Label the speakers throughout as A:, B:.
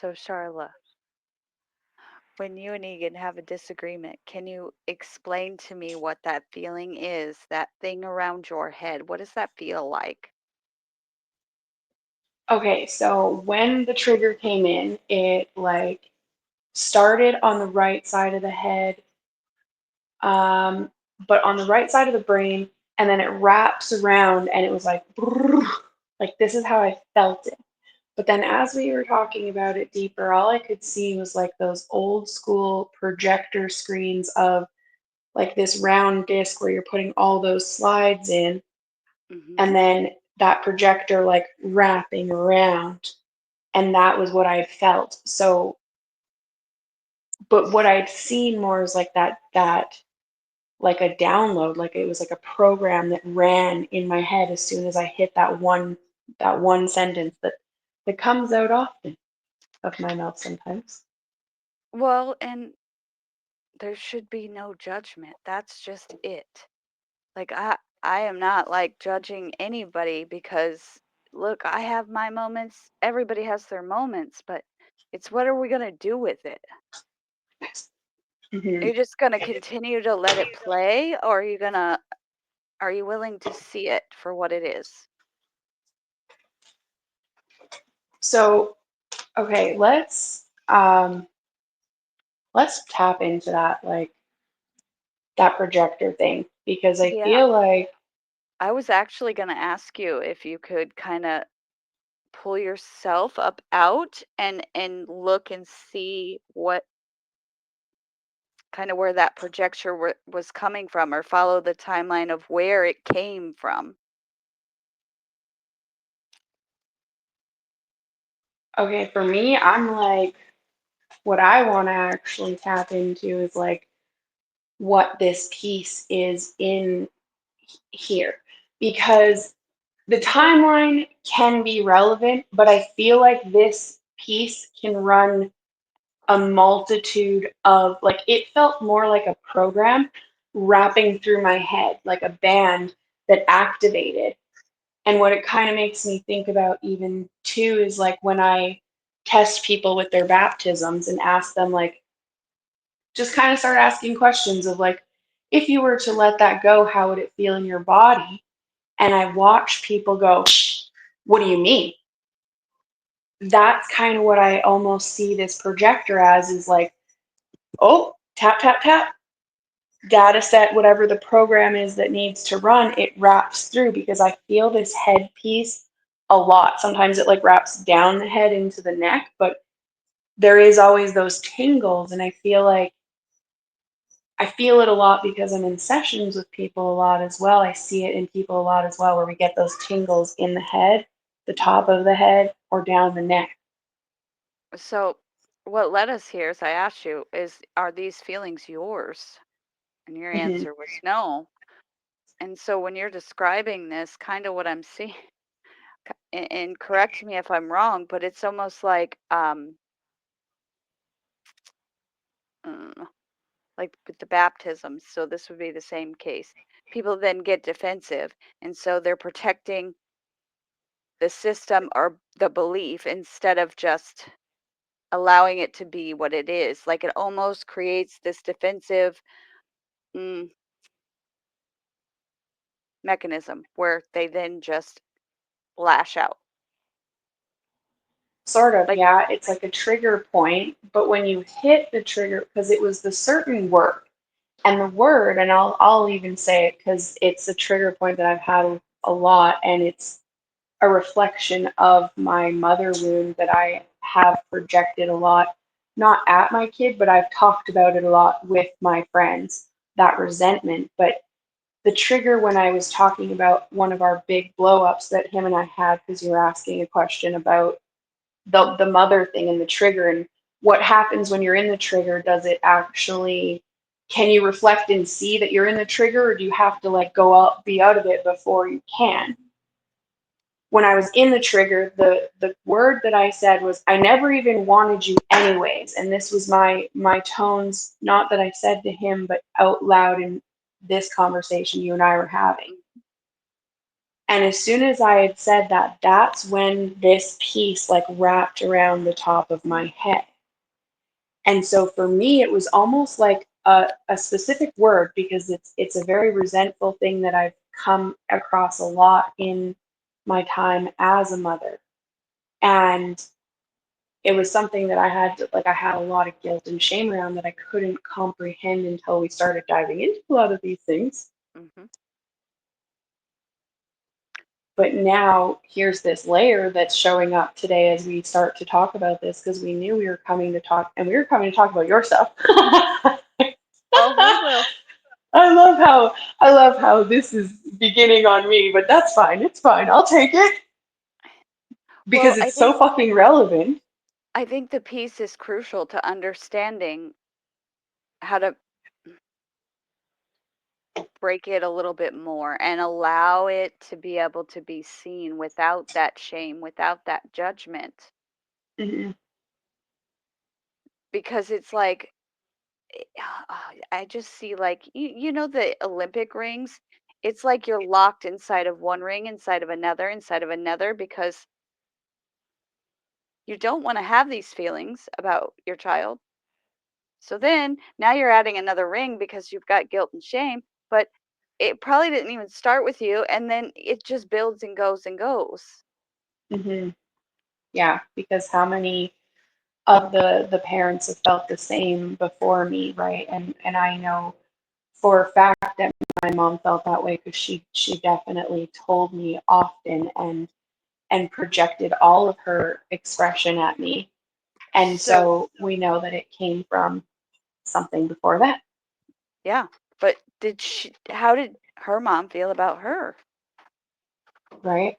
A: So, Charla, when you and Egan have a disagreement, can you explain to me what that feeling is, that thing around your head? What does that feel like?
B: Okay, so when the trigger came in, it like started on the right side of the head, um, but on the right side of the brain, and then it wraps around, and it was like, brrr, like this is how I felt it. But then as we were talking about it deeper, all I could see was like those old school projector screens of like this round disc where you're putting all those slides in,
A: Mm-hmm.
B: and then that projector like wrapping around, and that was what I felt. So, but what I'd seen more is like that like a download, like it was like a program that ran in my head as soon as I hit that one sentence that comes out often of my mouth sometimes.
A: Well, and there should be no judgment. That's just it. Like I am not like judging anybody because look, I have my moments. Everybody has their moments, but it's what are we going to do with it? Are
B: hmm
A: you just going to continue to let it play or are you willing to see it for what it is?
B: So, okay, let's tap into that like that projector thing because I
A: Yeah.
B: feel like
A: I was actually going to ask you if you could kind of pull yourself up out and look and see what kind of where that projection was coming from or follow the timeline of where it came from.
B: okay, for me, I'm like what I want to actually tap into is like what this piece is in here because the timeline can be relevant, but I feel like this piece can run a multitude of like it felt more like a program wrapping through my head, like a band that activated. And what it kind of makes me think about even too is like when I test people with their baptisms and ask them like just kind of start asking questions of like if you were to let that go, how would it feel in your body? And I watch people go, what do you mean? That's kind of what I almost see this projector as is like, oh, tap, tap, tap, data set, whatever the program is that needs to run, it wraps through because I feel this head piece a lot. Sometimes it like wraps down the head into the neck, but there is always those tingles. And I feel it a lot because I'm in sessions with people a lot as well. I see it in people a lot as well, where we get those tingles in the head, the top
A: Mhm.
B: of the head, or down the neck.
A: So, what led us here, as I asked you, is are these feelings yours? And your
B: hmm
A: answer was no. And so, when you're describing this, kind of what I'm seeing, and correct me if I'm wrong, but it's almost mm, like with the baptisms. So, this would be the same case. People then get defensive, and so they're protecting the system or the belief instead of just allowing it to be what it is. Like it almost creates this defensive mm, mechanism where they then just lash out.
B: Sort of,
A: Like,
B: yeah. It's like a trigger point, but when you hit the trigger, because it was the certain word, and the word, and I'll even say it because it's a trigger point that I've had a lot, and it's a reflection of my mother wound that I have projected a lot, not at my kid, but I've talked about it a lot with my friends, that resentment. But the trigger when I was talking about one of our big blow ups that him and I had, because you were asking a question about the mother thing and the trigger and what happens when you're in the trigger, does it actually can you reflect and see that you're in the trigger or do you have to like go out be out of it before you can? When I was in the trigger, the word that I said was, I never even wanted you anyways. And this was my tones, not that I said to him, but out loud in this conversation you and I were having. And as soon as I had said that, that's when this piece like wrapped around the top of my head. And so for me, it was almost like a specific word because it's a very resentful thing that I've come across a lot in my time as a mother. And it was something that I had a lot of guilt and shame around that I couldn't comprehend until we started diving into a lot of these things.
A: Mhm.
B: But now here's this layer that's showing up today as we start to talk about this because we knew we were coming to talk and we were coming to talk about your stuff.
A: Oh, we will.
B: I love how this is beginning on me, but that's fine. It's fine. I'll take it because
A: Well,
B: it's so fucking relevant.
A: I think the piece is crucial to understanding how to break it a little bit more and allow it to be able to be seen without that shame, without that judgment.
B: Hmm.
A: Because it's like, I just see like, you know, the Olympic rings? It's like you're locked inside of one ring, inside of another, because you don't want to have these feelings about your child. So then now you're adding another ring because you've got guilt and shame, but it probably didn't even start with you. And then it just builds and goes and goes.
B: Hmm. Yeah, because how many of the parents have felt the same before me, right? And I know for a fact that my mom felt that way because she definitely told me often and projected all of her expression at me. And
A: So,
B: so we know that it came from something before that,
A: yeah. But how did her mom feel about her?
B: right?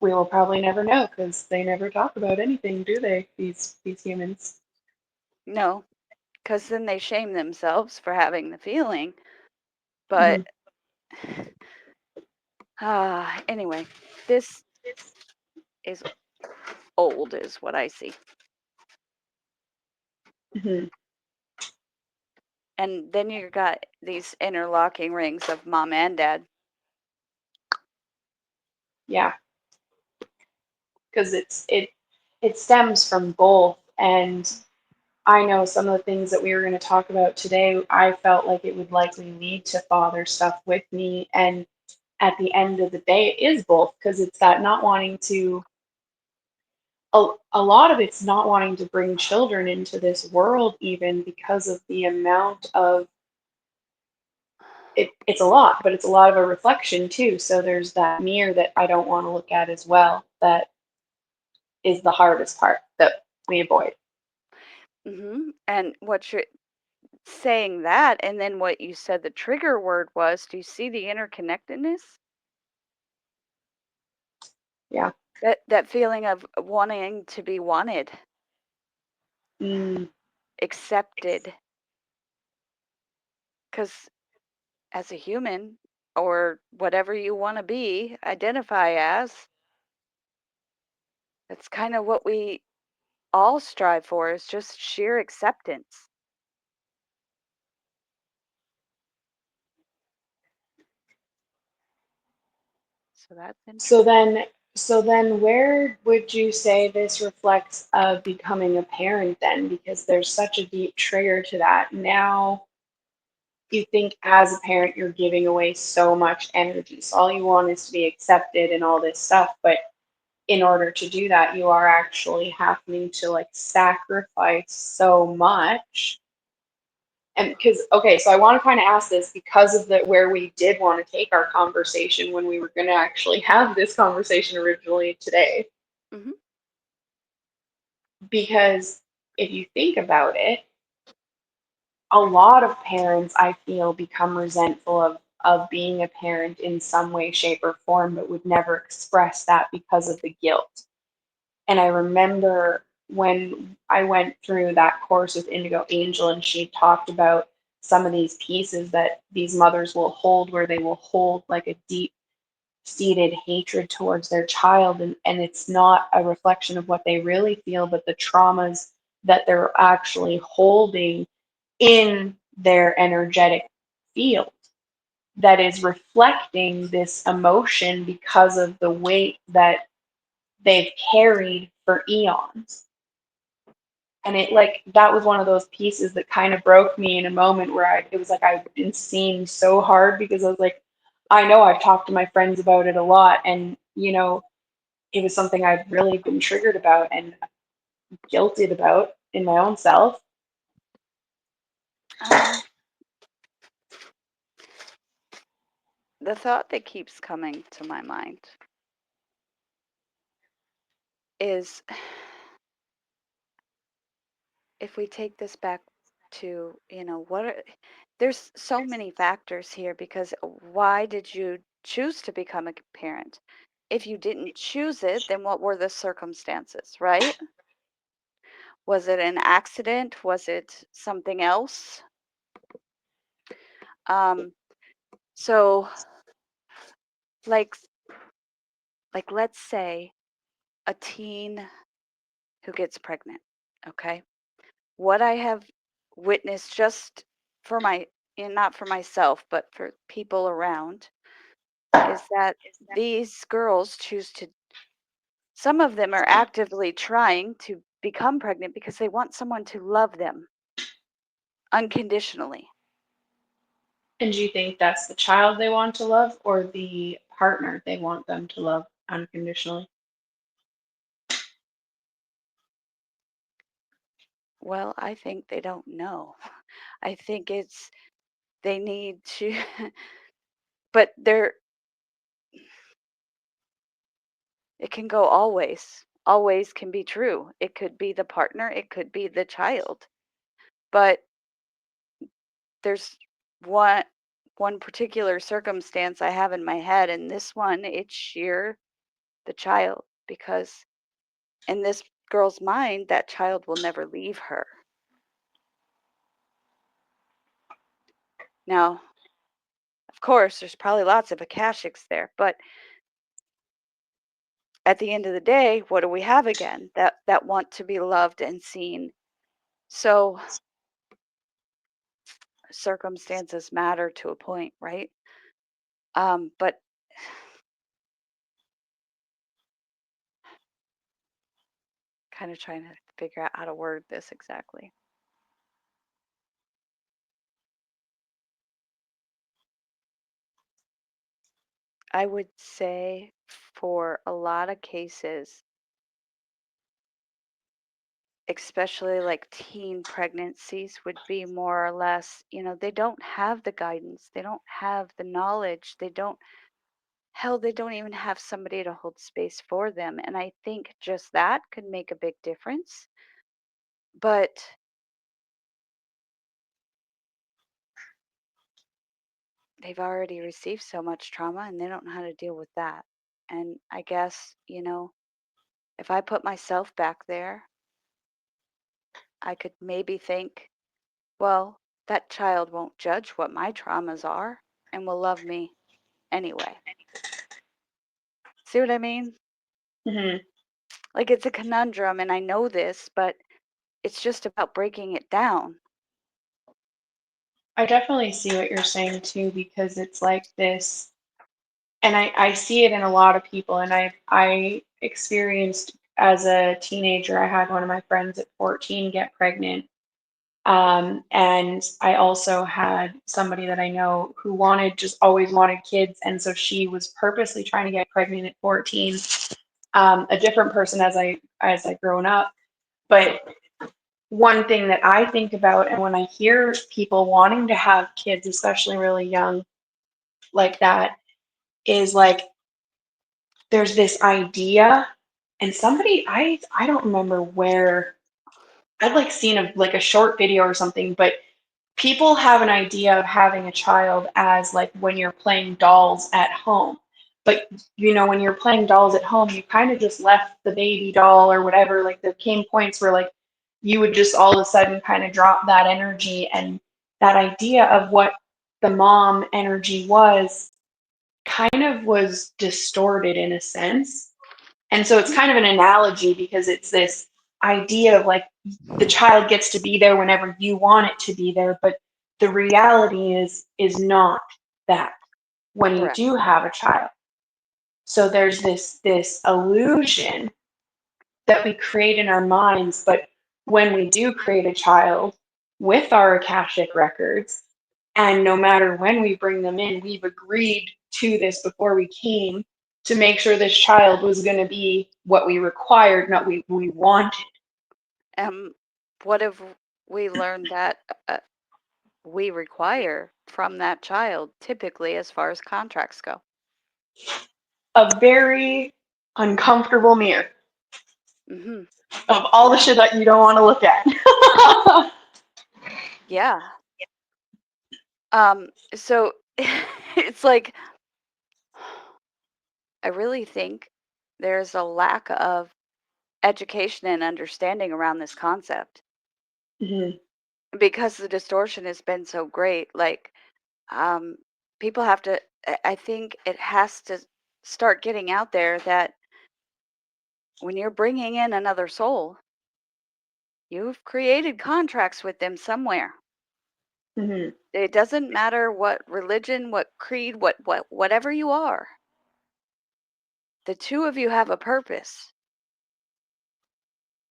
B: We will probably never know because they never talk about anything, do they? These humans.
A: No, because then they shame themselves for having the feeling.
B: Hmm.
A: But anyway, this is old, is what I see.
B: Hmm.
A: And then you got these interlocking rings of mom and dad.
B: Yeah, because it stems from both, and I know some of the things that we were going to talk about today. I felt like it would likely lead to father stuff with me, and at the end of the day, it is both because it's that not wanting to. A lot of it's not wanting to bring children into this world, even because of the amount of it's a lot, but it's a lot of a reflection too. So there's that mirror that I don't want to look at as well. That is the hardest part that we avoid.
A: And what you're saying that, and then what you said the trigger word was, do you see the interconnectedness?
B: Yeah.
A: That feeling of wanting to be wanted,
B: Mm,
A: accepted. Because as a human, or whatever you want to be, identify as, that's kind of what we all strive for, is just sheer acceptance. So that's
B: so
A: interesting.
B: then, so then, where would you say this reflects of becoming a parent then? Because there's such a deep trigger to that. Now you think as a parent you're giving away so much energy. So all you want is to be accepted and all this stuff, but in order to do that, you are actually having to like sacrifice so much. And because okay, so I want to kind of ask this because of the where we did want to take our conversation when we were going to actually have this conversation originally today.
A: Hmm.
B: Because if you think about it, a lot of parents I feel become resentful of being a parent in some way, shape, or form, but would never express that because of the guilt. And I remember when I went through that course with Indigo Angel, and she talked about some of these pieces that these mothers will hold, where they will hold like a deep seated hatred towards their child. And it's not a reflection of what they really feel, but the traumas that they're actually holding in their energetic field. that is reflecting this emotion because of the weight that they've carried for eons. And it like that was one of those pieces that kind of broke me in a moment where it was like I've been seen so hard because I was like, I know I've talked to my friends about it a lot, and it was something I've really been triggered about and guilted about in my own self.
A: Um, the thought that keeps coming to my mind is if we take this back to, there's so many factors here because why did you choose to become a parent? If you didn't choose it, then what were the circumstances, right? Was it an accident? Was it something else? Um, so like let's say a teen who gets pregnant, okay? What I have witnessed just for my and not for myself, but for people around is that these girls choose to some of them are actively trying to become pregnant because they want someone to love them unconditionally.
B: And do you think that's the child they want to love or the partner they want them to love unconditionally?
A: Well, I think they don't know. I think it's they need to but it can go always. Always can be true. It could be the partner, it could be the child. But there's one one particular circumstance I have in my head, and this one, it's sheer the child because in this girl's mind, that child will never leave her. Now, of course, there's probably lots of akashics there, but at the end of the day, what do we have again? That want to be loved and seen. So circumstances matter to a point, right? But kind of trying to figure out how to word this exactly. I would say for a lot of cases, especially like teen pregnancies, would be more or less, they don't have the guidance, they don't have the knowledge, they don't even have somebody to hold space for them. And I think just that could make a big difference. But they've already received so much trauma and they don't know how to deal with that. And I guess, if I put myself back there, I could maybe think, well, that child won't judge what my traumas are and will love me anyway. See what I mean?
B: Hmm.
A: Like it's a conundrum and I know this, but it's just about breaking it down.
B: I definitely see what you're saying too, because it's like this, and I see it in a lot of people. And I experienced as a teenager, I had one of my friends at 14 get pregnant. And I also had somebody that I know who just always wanted kids. And so she was purposely trying to get pregnant at 14. A different person as I grown up. But one thing that I think about, and when I hear people wanting to have kids, especially really young like that, is like there's this idea, and somebody I don't remember where I'd like seen a short video or something, but people have an idea of having a child as like when you're playing dolls at home. But when you're playing dolls at home, you kind of just left the baby doll or whatever. Like there came points where like you would just all of a sudden kind of drop that energy, and that idea of what the mom energy kind of was distorted in a sense. And so it's kind of an analogy because it's this idea of like the child gets to be there whenever you want it to be there, but the reality is not that. when you
A: Correct.
B: do have a child. So there's this illusion that we create in our minds, but when we do create a child with our Akashic records, and no matter when we bring them in, we've agreed to this before we came to make sure this child was going to be what we required, not we wanted.
A: And what have we learned that we require from that child, typically, as far as contracts go?
B: A very uncomfortable mirror
A: Hmm.
B: of all the
A: Yeah.
B: shit that you don't want to look at.
A: Yeah. So it's like, I really think there's a lack of education and understanding around this concept
B: Mhm.
A: because the distortion has been so great. Like, um, people have to, I think it has to start getting out there that when you're bringing in another soul, you've created contracts with them somewhere.
B: Mhm.
A: It doesn't matter what religion, what creed, whatever you are. The two of you have a purpose,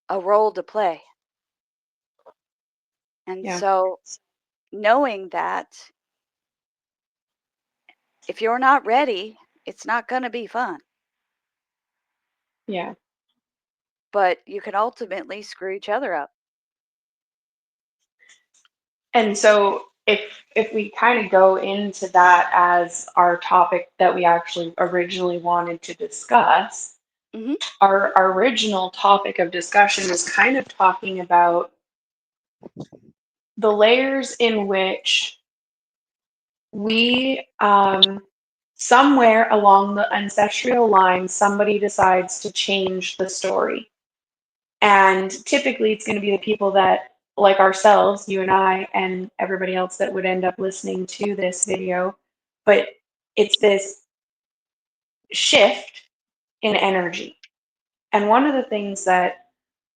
A: a role to play. And
B: Yeah.
A: so knowing that if you're not ready, it's not going to be fun,
B: Yeah.
A: but you can ultimately screw each other up.
B: And so if we kind of go into that as our topic that we actually originally wanted to discuss,
A: Hmm.
B: our original topic of discussion was kind of talking about the layers in which we somewhere along the ancestral line somebody decides to change the story. And typically, it's going to be the people that, like ourselves, you and I, and everybody else that would end up listening to this video. But it's this shift in energy. And one of the things that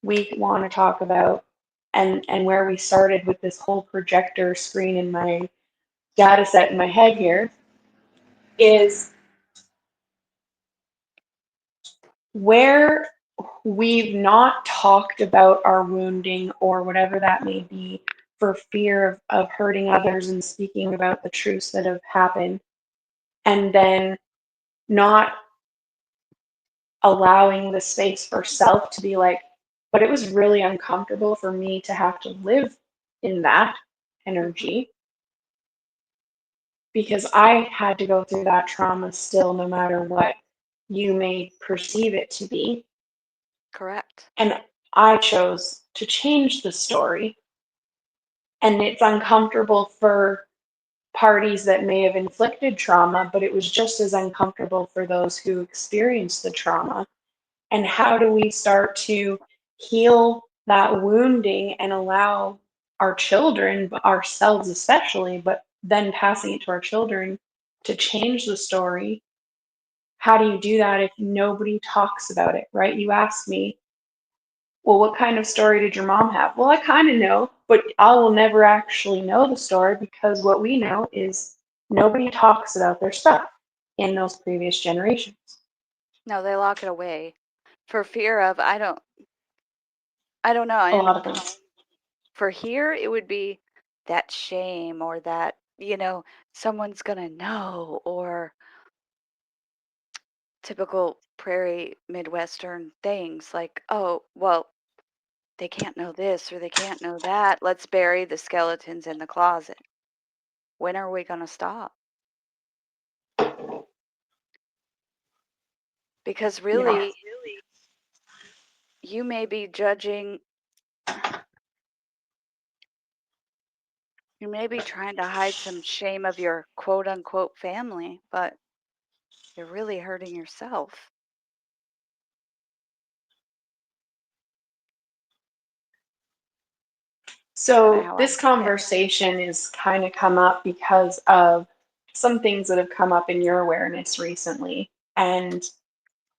B: we want to talk about, and where we started with this whole projector screen in my data set in my head here, is where we've not talked about our wounding or whatever that may be for fear of hurting others and speaking about the truths that have happened, and then not allowing the space for self to be like, but it was really uncomfortable for me to have to live in that
A: Hmm.
B: energy because I had to go through that trauma still, no matter what you may perceive it to be.
A: Correct.
B: And I chose to change the story. And it's uncomfortable for parties that may have inflicted trauma, but it was just as uncomfortable for those who experienced the trauma. And how do we start to heal that wounding and allow our children, ourselves especially, but then passing it to our children to change the story? How do you do that if nobody talks about it, right? You asked me, well, what kind of story did your mom have? Well, I kind of know, but I will never actually know the story because what we know is nobody talks about their stuff in those previous generations.
A: No, they lock it away for fear of I don't know.
B: A
A: And
B: lot of things.
A: for here it would be that shame or that, someone's going to know, or typical prairie Midwestern things like, oh, well, they can't know this or they can't know that. Let's bury the skeletons in the closet. When are we going to stop? Because
B: Yeah.
A: really, you may be judging, you may be trying to hide some shame of your quote unquote family, but you're really hurting yourself. Kind of
B: So
A: how I
B: this
A: see it.
B: conversation is kind of come up because of some things that have come up in your awareness recently. And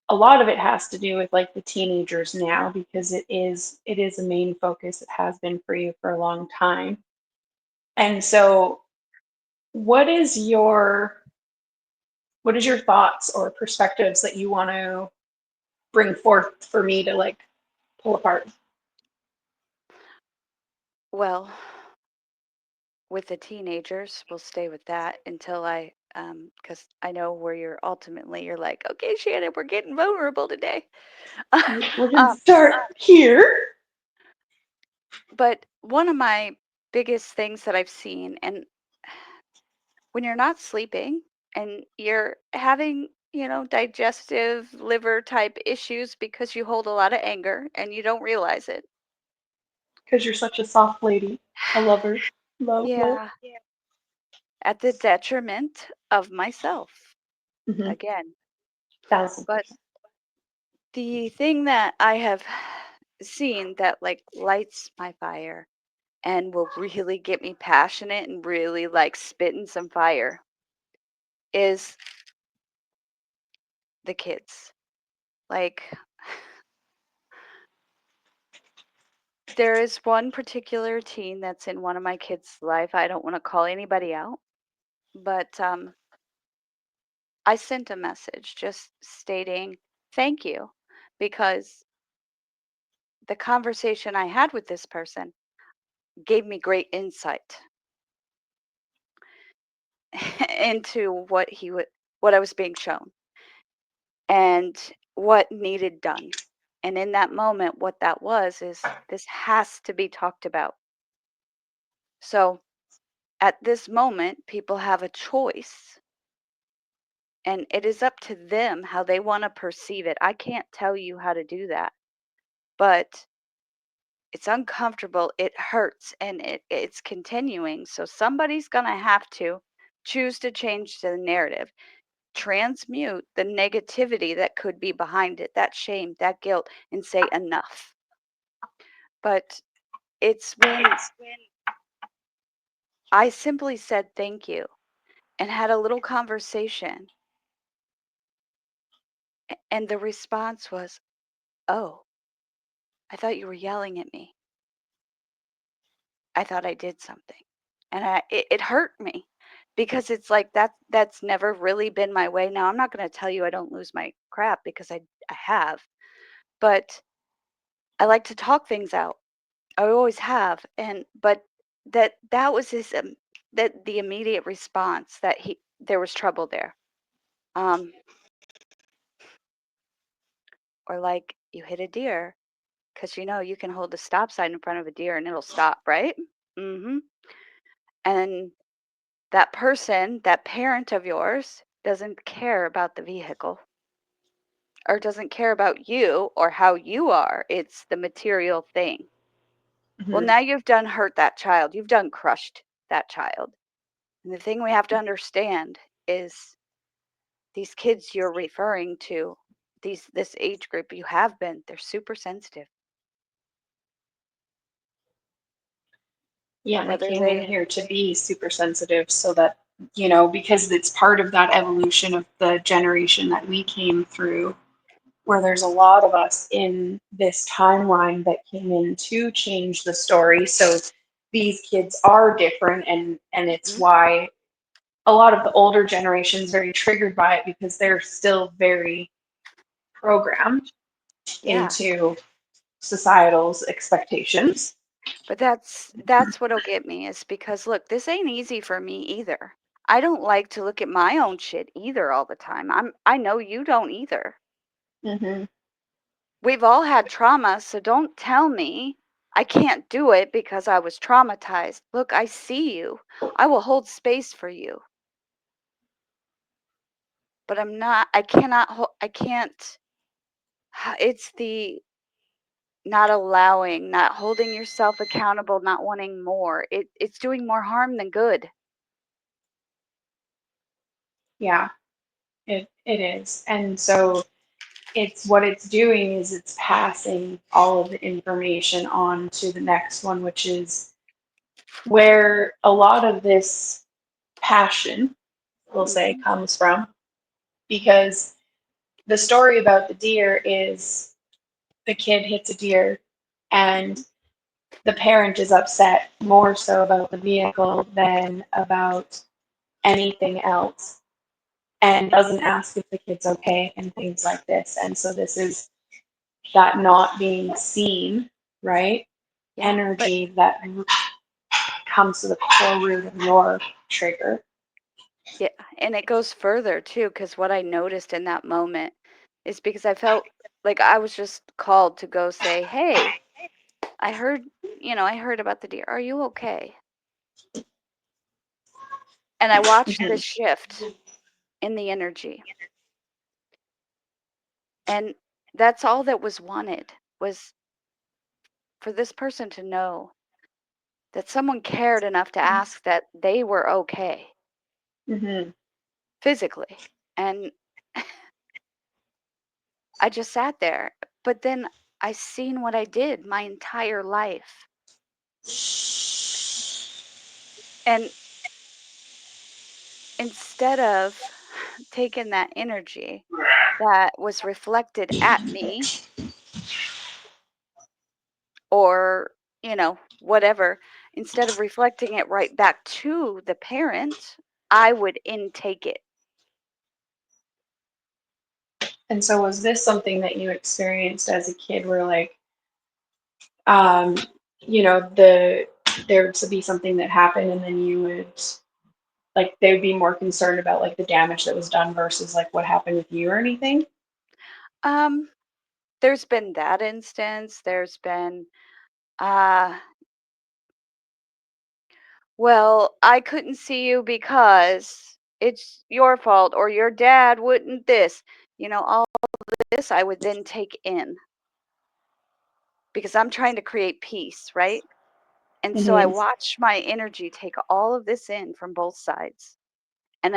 B: a lot of it has to do with like the teenagers now because it is a main focus. It has been for you for a long time. And so what is your What is your thoughts or perspectives that you want to bring forth for me to like pull apart?
A: Well, with the teenagers, we'll stay with that until because I know where you're like, okay, Shannon, we're getting vulnerable today.
B: We're going to
A: um,
B: start here.
A: but one of my biggest things that I've seen, and when you're not sleeping and you're having, digestive liver type issues because you hold a lot of anger and you don't realize it.
B: Because you're such a soft lady, a lover. Love, love.
A: Yeah, at the detriment of myself
B: Mm-hmm.
A: again. But
B: 1000%.
A: the thing that I have seen that like lights my fire and will really get me passionate and really like spitting some fire is the kids. Like there is one particular teen that's in one of my kids' life. I don't want to call anybody out, but I sent a message just stating thank you because the conversation I had with this person gave me great insight into what I was being shown and what needed done. And in that moment, what that was is this has to be talked about. So at this moment, people have a choice, and it is up to them how they want to perceive it. I can't tell you how to do that, but it's uncomfortable, it hurts, and it's continuing. So somebody's going to have to choose to change the narrative, transmute the negativity that could be behind it, that shame, that guilt, and say enough. But it's when I simply said thank you and had a little conversation, and the response was, "Oh, I thought you were yelling at me. I thought I did something." And it hurt me because it's like that's never really been my way. Now, I'm not going to tell you I don't lose my crap because I have, but I like to talk things out. I always have, and but that was that the immediate response that he there was trouble there. Um, or like you hit a deer because you can hold the stop sign in front of a deer and it'll stop, right? Mm-hmm. And that person, that parent of yours, doesn't care about the vehicle or doesn't care about you or how you are. It's the material thing. Well,
B: Mm-hmm.
A: now you've done hurt that child. You've done crushed that child. And the thing we have to understand is these kids you're referring to, this age group you have been, they're super sensitive.
B: Yeah, and I
A: Whether
B: came in
A: they
B: here to be super sensitive so that, because it's part of that evolution of the generation that we came through, where there's a lot of us in this timeline that came in to change the story. So these kids are different, and it's
A: Mhm.
B: why a lot of the older generations very triggered by it because they're still very programmed
A: Yeah.
B: into societal's expectations.
A: But that's what'll get me is because look, this ain't easy for me either. I don't like to look at my own shit either all the time. I know you don't either.
B: Hmm.
A: We've all had trauma, so don't tell me I can't do it because I was traumatized. Look, I see you. I will hold space for you. But I can't it's the not allowing, not holding yourself accountable, not wanting more. It's doing more harm than good.
B: Yeah, it is. And so it's what it's doing is it's passing all of the information on to the next one, which is where a lot of this passion, we'll say,
A: Mhm.
B: comes from. Because the story about the deer is the kid hits a deer and
A: Mhm.
B: the parent is upset more so about the vehicle than about anything else. and doesn't ask if the kid's okay and things like this. And so this is that not being seen, right?
A: Yeah, but
B: Energy that comes to the core root of your trigger.
A: yeah, and it goes further too, because what I noticed in that moment is because I felt like I was just called to go say, "Hey, I heard, I heard about the deer. Are you okay?" And I watched
B: Mhm.
A: this shift in the energy. And that's all that was wanted was for this person to know that someone cared enough to ask that they were okay
B: Mhm.
A: physically. And I just sat there. But then I seen what I did my entire life. And instead of taking that energy that was reflected at me or, whatever, instead of reflecting it right back to the parent, I would intake it.
B: And so was this something that you experienced as a kid where like um there would be something that happened and then you would like they would be more concerned about like the damage that was done versus like what happened with you or anything?
A: Um, there's been that instance. There's been, uh, well, I couldn't see you because it's your fault, or your dad wouldn't this. All this I would then take in because I'm trying to create peace, right? And so I
B: Mhm.
A: watched my energy take all of this in from both sides. And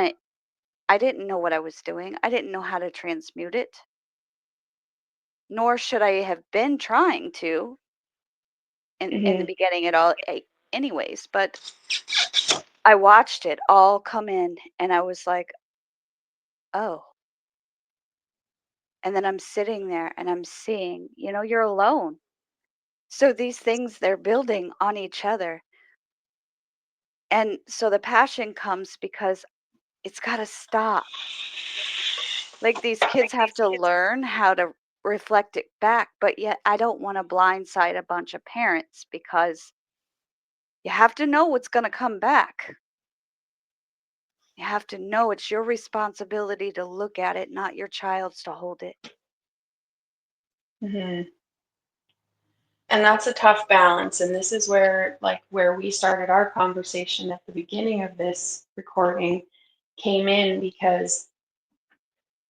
A: I didn't know what I was doing. I didn't know how to transmute it, nor should I have been trying to in the
B: Mhm.
A: beginning at all anyways, but I watched it all come in and I was like, "Oh." And then I'm sitting there and I'm seeing, you're alone. So these things, they're building on each other. And so the passion comes because it's got to stop. Like these kids have to learn how to reflect it back, but yet I don't want to blindside a bunch of parents because you have to know what's going to come back. You have to know it's your responsibility to look at it, not your child's to hold it.
B: Mhm. And that's a tough balance, and this is where like where we started our conversation at the beginning of this recording came in because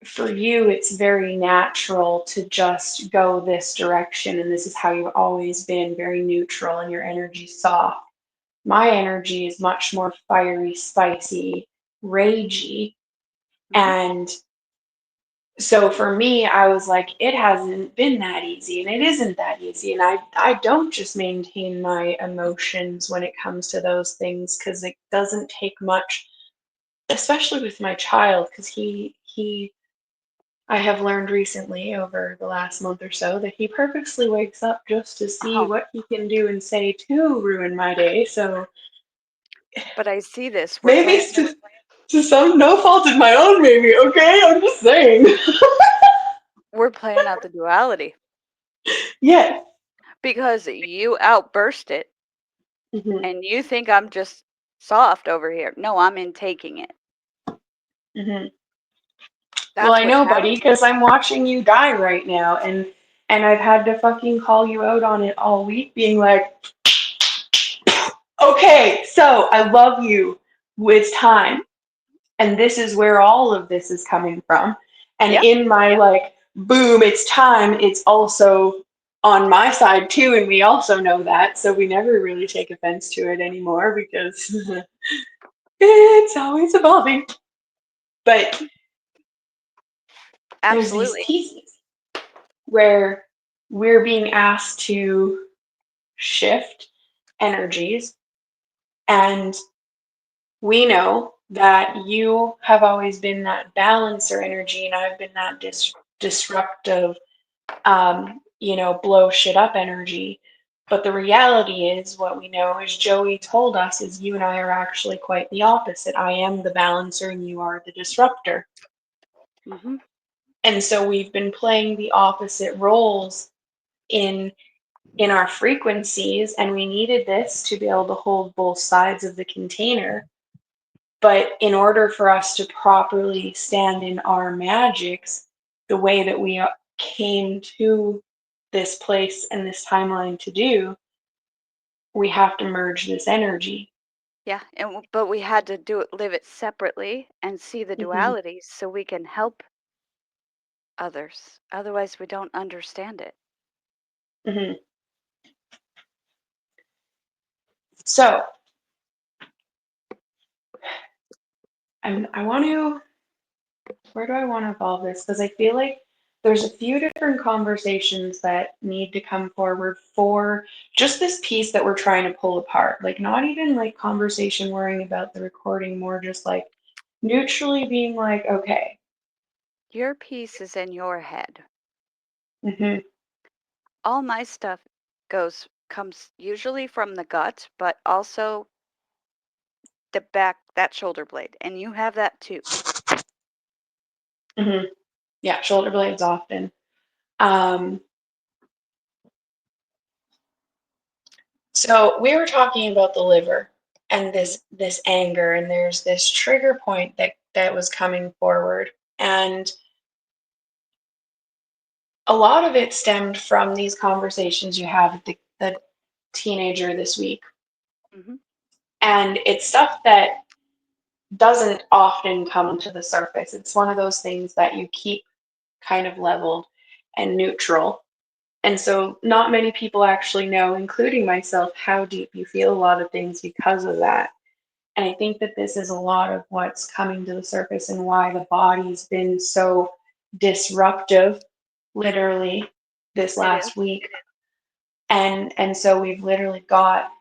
B: for you it's very natural to just go this direction, and this is how you've always been, very neutral and your energy soft. My energy is much more fiery, spicy, ragey.
A: Hmm.
B: And so for me, I was like, it hasn't been that easy, and it isn't that easy. And I don't just maintain my emotions when it comes to those things because it doesn't take much, especially with my child, because I have learned recently over the last month or so that he purposely wakes up just to see
A: Oh,
B: what he can do and say to ruin my day. So
A: but I see this.
B: maybe it's to some no fault of my own, maybe, okay? I'm just saying.
A: We're playing out the duality
B: Yeah.
A: because you outburst it
B: Hmm.
A: and you think I'm just soft over here. No, I'm intaking it.
B: Hmm. Well,
A: That's
B: I
A: what's
B: know, buddy,
A: happening.
B: because I'm watching you die right now, and I've had to fucking call you out on it all week, being like, okay, so I love you. It's time. And this is where all of this is coming from. And
A: Yeah,
B: in my like, boom, it's time, it's also on my side too, and we also know that, so we never really take offense to it anymore because it's always evolving. But there's these
A: absolutely.
B: pieces where we're being asked to shift energies, and we know that you have always been that balancer energy, and I've been that disruptive, blow shit up energy. But the reality is, what we know, as Joey told us, is you and I are actually quite the opposite. I am the balancer and you are the disruptor.
A: Hmm.
B: And so we've been playing the opposite roles in in our frequencies, and we needed this to be able to hold both sides of the container. But in order for us to properly stand in our magics, the way that we came to this place and this timeline to do, we have to merge this energy.
A: Yeah, but we had to live it separately and see the
B: Hmm.
A: dualities so we can help others. Otherwise, we don't understand it.
B: Hmm. So I want to, where do I want to evolve this? Because I feel like there's a few different conversations that need to come forward for just this piece that we're trying to pull apart. Like, not even like conversation worrying about the recording, more just like neutrally being like, okay.
A: Your piece is in your head.
B: Hmm.
A: All my stuff comes usually from the gut, but also the back, that shoulder blade, and you have that too.
B: Hmm. Yeah, shoulder blades often. Um, so we were talking about the liver and
A: Mhm.
B: this anger, and there's this trigger point that was coming forward, and a lot of it stemmed from these conversations you have with the teenager this week.
A: Mhm.
B: And it's stuff that doesn't often come to the surface. It's one of those things that you keep kind of leveled and neutral. And so, not many people actually know, including myself, how deep you feel a lot of things because of that. And I think that this is a lot of what's coming to the surface and why the body's been so disruptive, literally, this
A: It
B: last
A: is.
B: week. And so we've literally got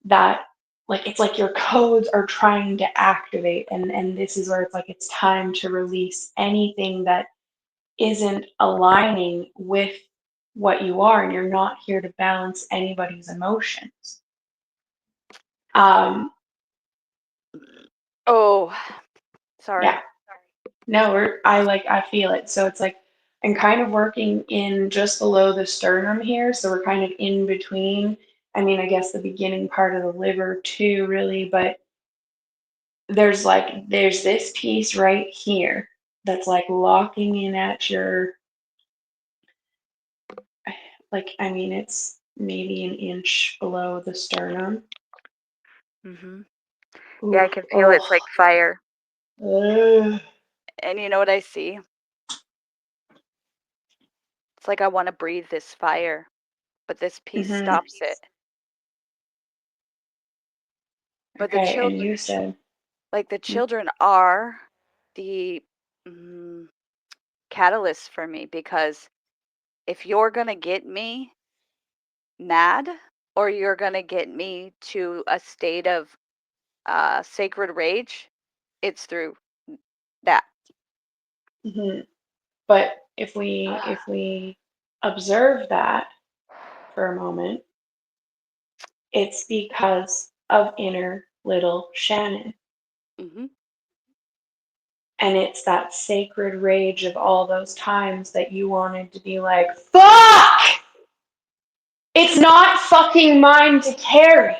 B: that, like, it's like your codes are trying to activate, and this is where it's like it's time to release anything that isn't aligning with what you are, and you're not here to balance anybody's emotions. um
A: Oh,
B: yeah.
A: sorry.
B: No, I feel it. So it's like I'm kind of working in just below the sternum here. So we're kind of in between. I mean, I guess the beginning part of the liver too, really, but there's this piece right here that's like locking in at your, like, I mean, it's maybe an inch below the sternum.
A: Mhm. Yeah,
B: Ooh,
A: I can feel
B: oh,
A: it's like fire.
B: ugh.
A: And you know what I see? It's like I want to breathe this fire, but this piece
B: Mhm.
A: stops it. But the
B: Okay, and
A: children,
B: you said,
A: like the children are the mm, catalyst for me because if you're going to get me mad or you're going to get me to a state of sacred rage, it's through that.
B: mhm. But if we observe that for a moment, it's because of inner little Shannon.
A: Hmm.
B: And it's that sacred rage of all those times that you wanted to be like, fuck! It's not fucking mine to carry.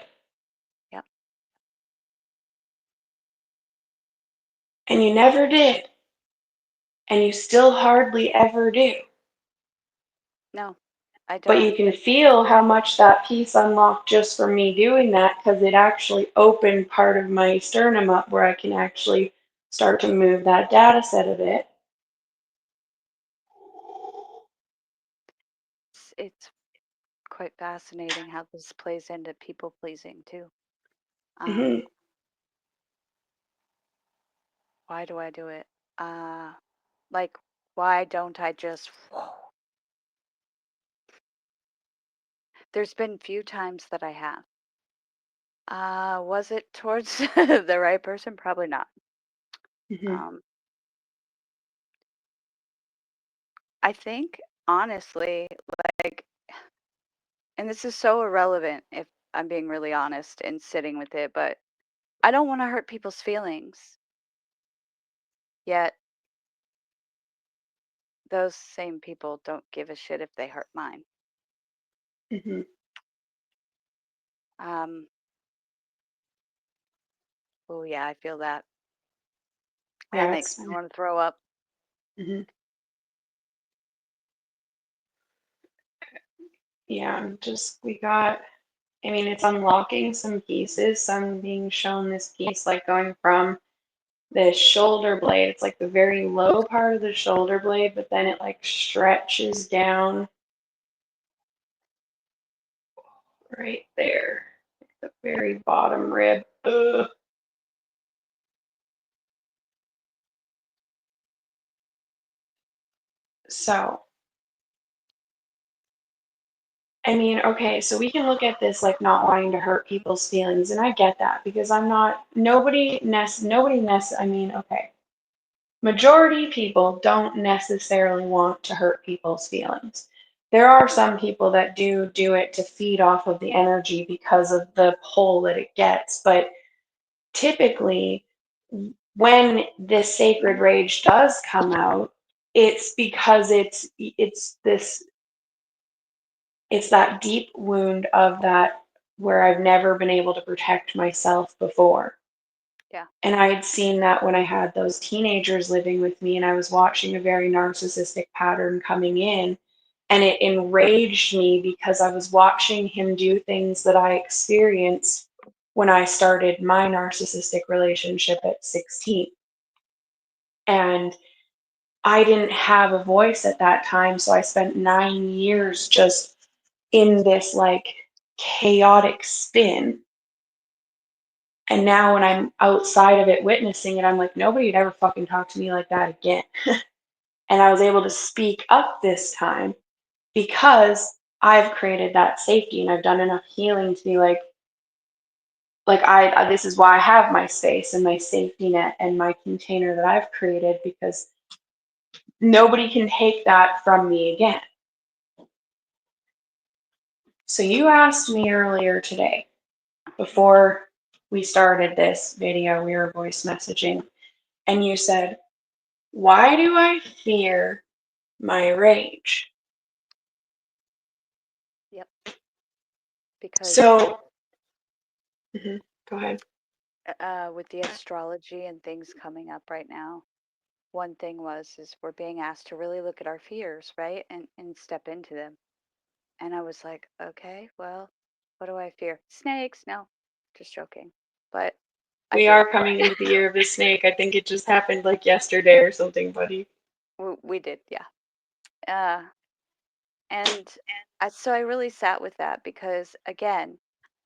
A: Yep.
B: And you never did. And you still hardly ever do.
A: No, I
B: But
A: don't.
B: you can feel how much that piece unlocked just from me doing that, because it actually opened part of my sternum up where I can actually start to move that data set a bit.
A: It's quite fascinating how this plays into people pleasing too.
B: Hmm.
A: Um, why do I do it? Uh, like, why don't I just? There's been few times that I have. Was it towards the right person? Probably not.
B: Hmm.
A: Um, I think honestly, like And this is so irrelevant if I'm being really honest and sitting with it, but I don't want to hurt people's feelings. Yet those same people don't give a shit if they hurt mine.
B: Hmm.
A: Um, oh yeah, I feel that. That
B: Yeah,
A: makes me want to throw up.
B: hmm yeah, I mean, it's unlocking some pieces, some being shown this piece, like going from the shoulder blade. It's like the very low part of the shoulder blade, but then it like stretches down right there, the very bottom rib. Ugh. So, I mean, okay, so we can look at this like not wanting to hurt people's feelings, and I get that because I'm not, I mean, okay, majority people don't necessarily want to hurt people's feelings. There are some people that do it to feed off of the energy because of the pull that it gets, but typically when this sacred rage does come out, it's because it's that deep wound of that where I've never been able to protect myself before.
A: Yeah.
B: And I had seen that when I had those teenagers living with me and I was watching a very narcissistic pattern coming in. And it enraged me because I was watching him do things that I experienced when I started my narcissistic relationship at 16. And I didn't have a voice at that time. So I spent 9 years just in this like chaotic spin. And now when I'm outside of it witnessing it, I'm like, nobody would ever fucking talk to me like that again. And I was able to speak up this time because I've created that safety and I've done enough healing to be like this is why I have my space and my safety net and my container that I've created because nobody can take that from me again. So you asked me earlier today, before we started this video, we were voice messaging, and you said, why do I fear my rage?
A: Yep. Because
B: So, go ahead.
A: with the astrology and things coming up right now, one thing is we're being asked to really look at our fears, right? And step into them. And I was like, okay, well, what do I fear? Snakes? No, just joking. But I
B: We
A: do.
B: are coming into the year of the snake. I think it just happened like yesterday or something, buddy.
A: We did, yeah. And so I really sat with that because, again,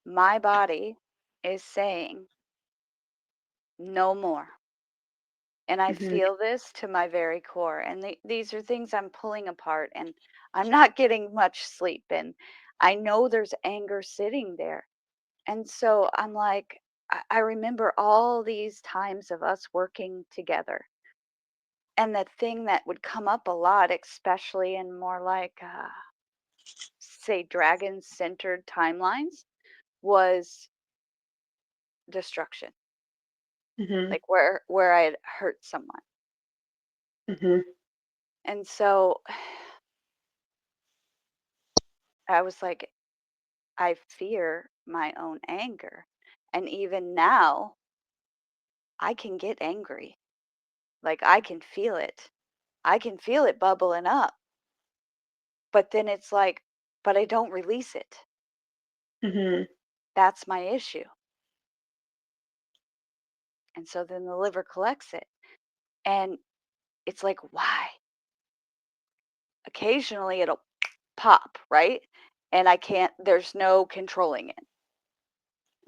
A: my body is saying no more. And I
B: Hmm.
A: feel this to my very core. And these are things I'm pulling apart, and I'm not getting much sleep. And I know there's anger sitting there. And so I'm like, I remember all these times of us working together. And the thing that would come up a lot, especially in more like, say, dragon centered timelines, was destruction,
B: Hmm.
A: like where I had hurt someone.
B: Hmm.
A: And so I was like, I fear my own anger. And even now, I can get angry. Like I can feel it. I can feel it bubbling up. But then it's like, but I don't release it.
B: Hmm.
A: That's my issue. And so then the liver collects it. And it's like, why? Occasionally it'll pop, right? And I can't, there's no controlling it.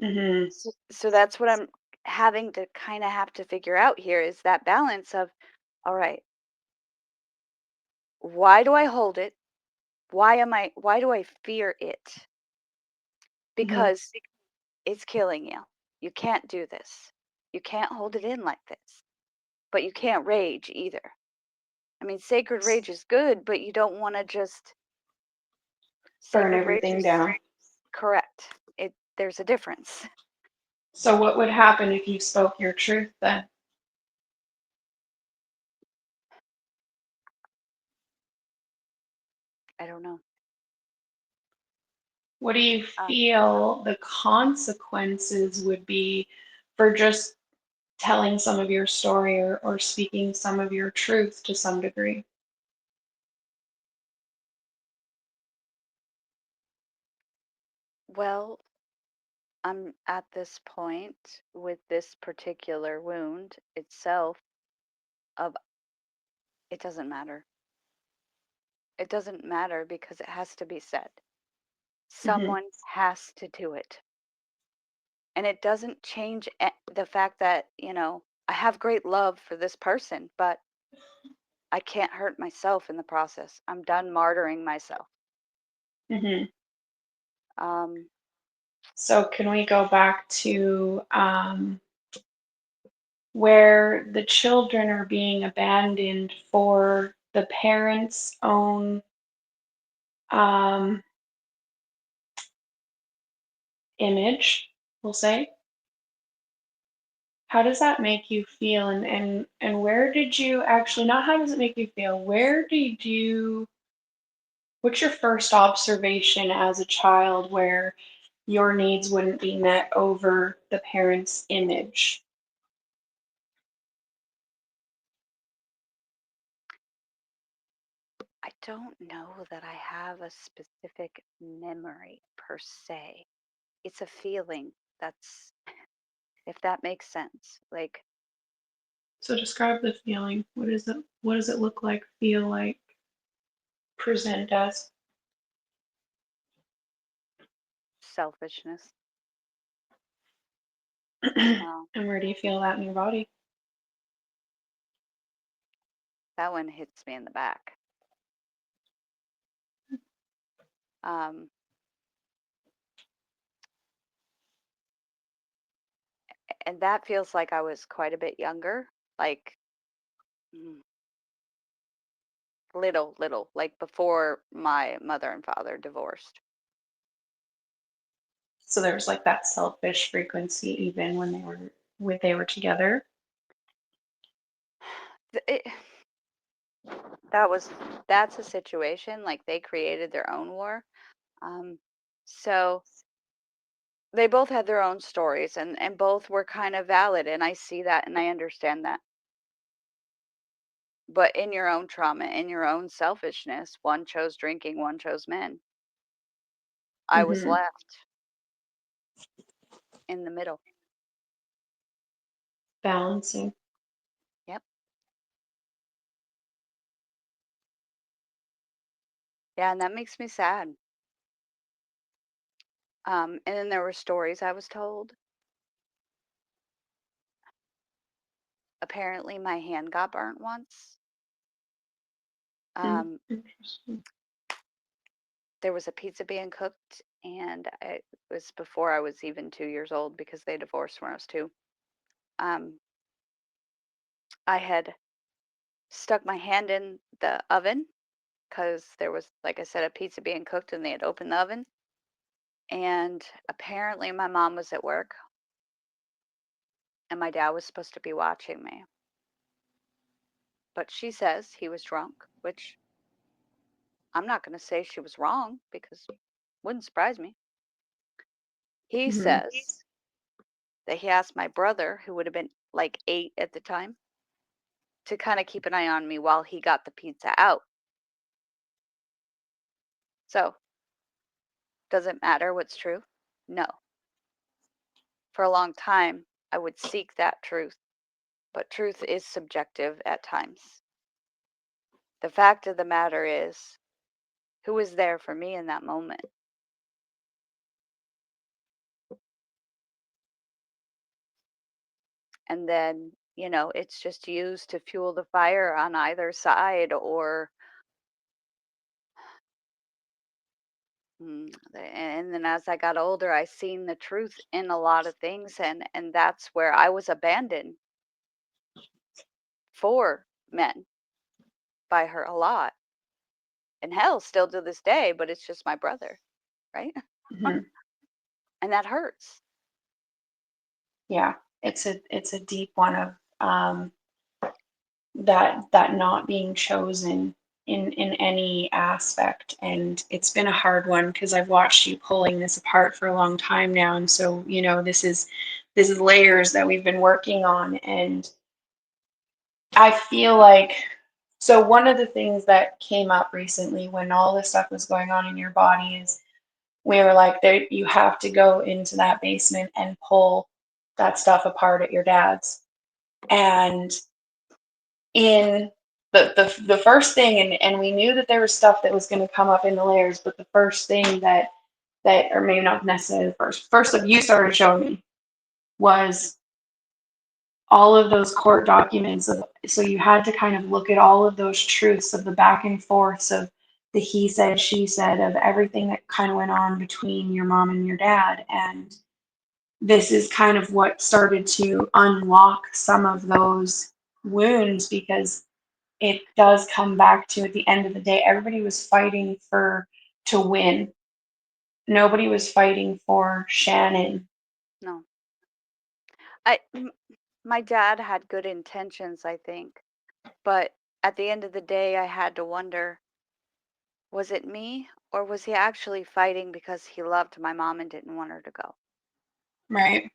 B: Hmm.
A: So that's what I'm having to kind of have to figure out here is that balance of, all right, why do I hold it? Why do I fear it?
B: Hmm.
A: Because it's killing you. You can't do this. You can't hold it in like this. But you can't rage either. I mean, sacred rage is good, but you don't want to just
B: Burn
A: Sacred grapes
B: everything
A: are
B: down.
A: correct. There's a difference.
B: So what would happen if you spoke your truth then?
A: I don't know.
B: What do you
A: Um,
B: feel the consequences would be for just telling some of your story or speaking some of your truth to some degree?
A: well, I'm at this point with this particular wound itself of it doesn't matter. It doesn't matter because it has to be said.
B: Hmm.
A: Someone has to do it. And it doesn't change the fact that, I have great love for this person, but I can't hurt myself in the process. I'm done martyring myself.
B: Hmm.
A: Um,
B: So can we go back to where the children are being abandoned for the parents' own um, image, we'll say? How does that make you feel? And where did you actually, not how does it make you feel, where did you, what's your first observation as a child where your needs wouldn't be met over the parent's image?
A: I don't know that I have a specific memory per se. It's a feeling that's, if that makes sense, like
B: So describe the feeling. What is it? What does it look like, feel like, present as?
A: selfishness.
B: And
A: Um,
B: where do you feel that in your body?
A: that one hits me in the back. Um, and that feels like I was quite a bit younger, like mm, little, like before my mother and father divorced.
B: So there was like that selfish frequency even when they were together.
A: Th- It, that was that's a situation like they created their own war. So they both had their own stories and both were kind of valid, and I see that and I understand that. But in your own trauma, in your own selfishness, one chose drinking, one chose men. I was
B: Hmm.
A: left in the middle.
B: Balancing.
A: Yep. Yeah, and that makes me sad. And then there were stories I was told. Apparently, my hand got burnt once.
B: Mm,
A: Um,
B: interesting.
A: there was a pizza being cooked, and it was before I was even 2 years old because they divorced when I was two. Um, I had stuck my hand in the oven because there was, like I said, a pizza being cooked, and they had opened the oven. And apparently, my mom was at work, and my dad was supposed to be watching me. But she says he was drunk, which I'm not going to say she was wrong because wouldn't surprise me. He
B: Hmm.
A: says that he asked my brother, who would have been like 8 at the time, to kind of keep an eye on me while he got the pizza out. So, does it matter what's true? No. For a long time, I would seek that truth, but truth is subjective at times. The fact of the matter is, who was there for me in that moment? And then, it's just used to fuel the fire on either side or and then as I got older, I seen the truth in a lot of things, and that's where I was abandoned for men by her a lot. And hell, still to this day, but it's just my brother, right?
B: Mhm.
A: And that hurts.
B: Yeah, it's a deep one of that not being chosen in any aspect, and it's been a hard one because I've watched you pulling this apart for a long time now, and so this is layers that we've been working on, and I feel like so one of the things that came up recently when all this stuff was going on in your body is we were like there you have to go into that basement and pull that stuff apart at your dad's. And in the first thing, and we knew that there was stuff that was going to come up in the layers, but the first thing that or maybe not necessarily the first that you started showing me was all of those court documents of, so you had to kind of look at all of those truths of the back and forths of the he said she said of everything that kind of went on between your mom and your dad, and this is kind of what started to unlock some of those wounds, because it does come back to, at the end of the day, everybody was fighting for to win. Nobody was fighting for Shannon.
A: No. I my dad had good intentions, I think, but at the end of the day, I had to wonder, was it me or was he actually fighting because he loved my mom and didn't want her to go?
B: Right.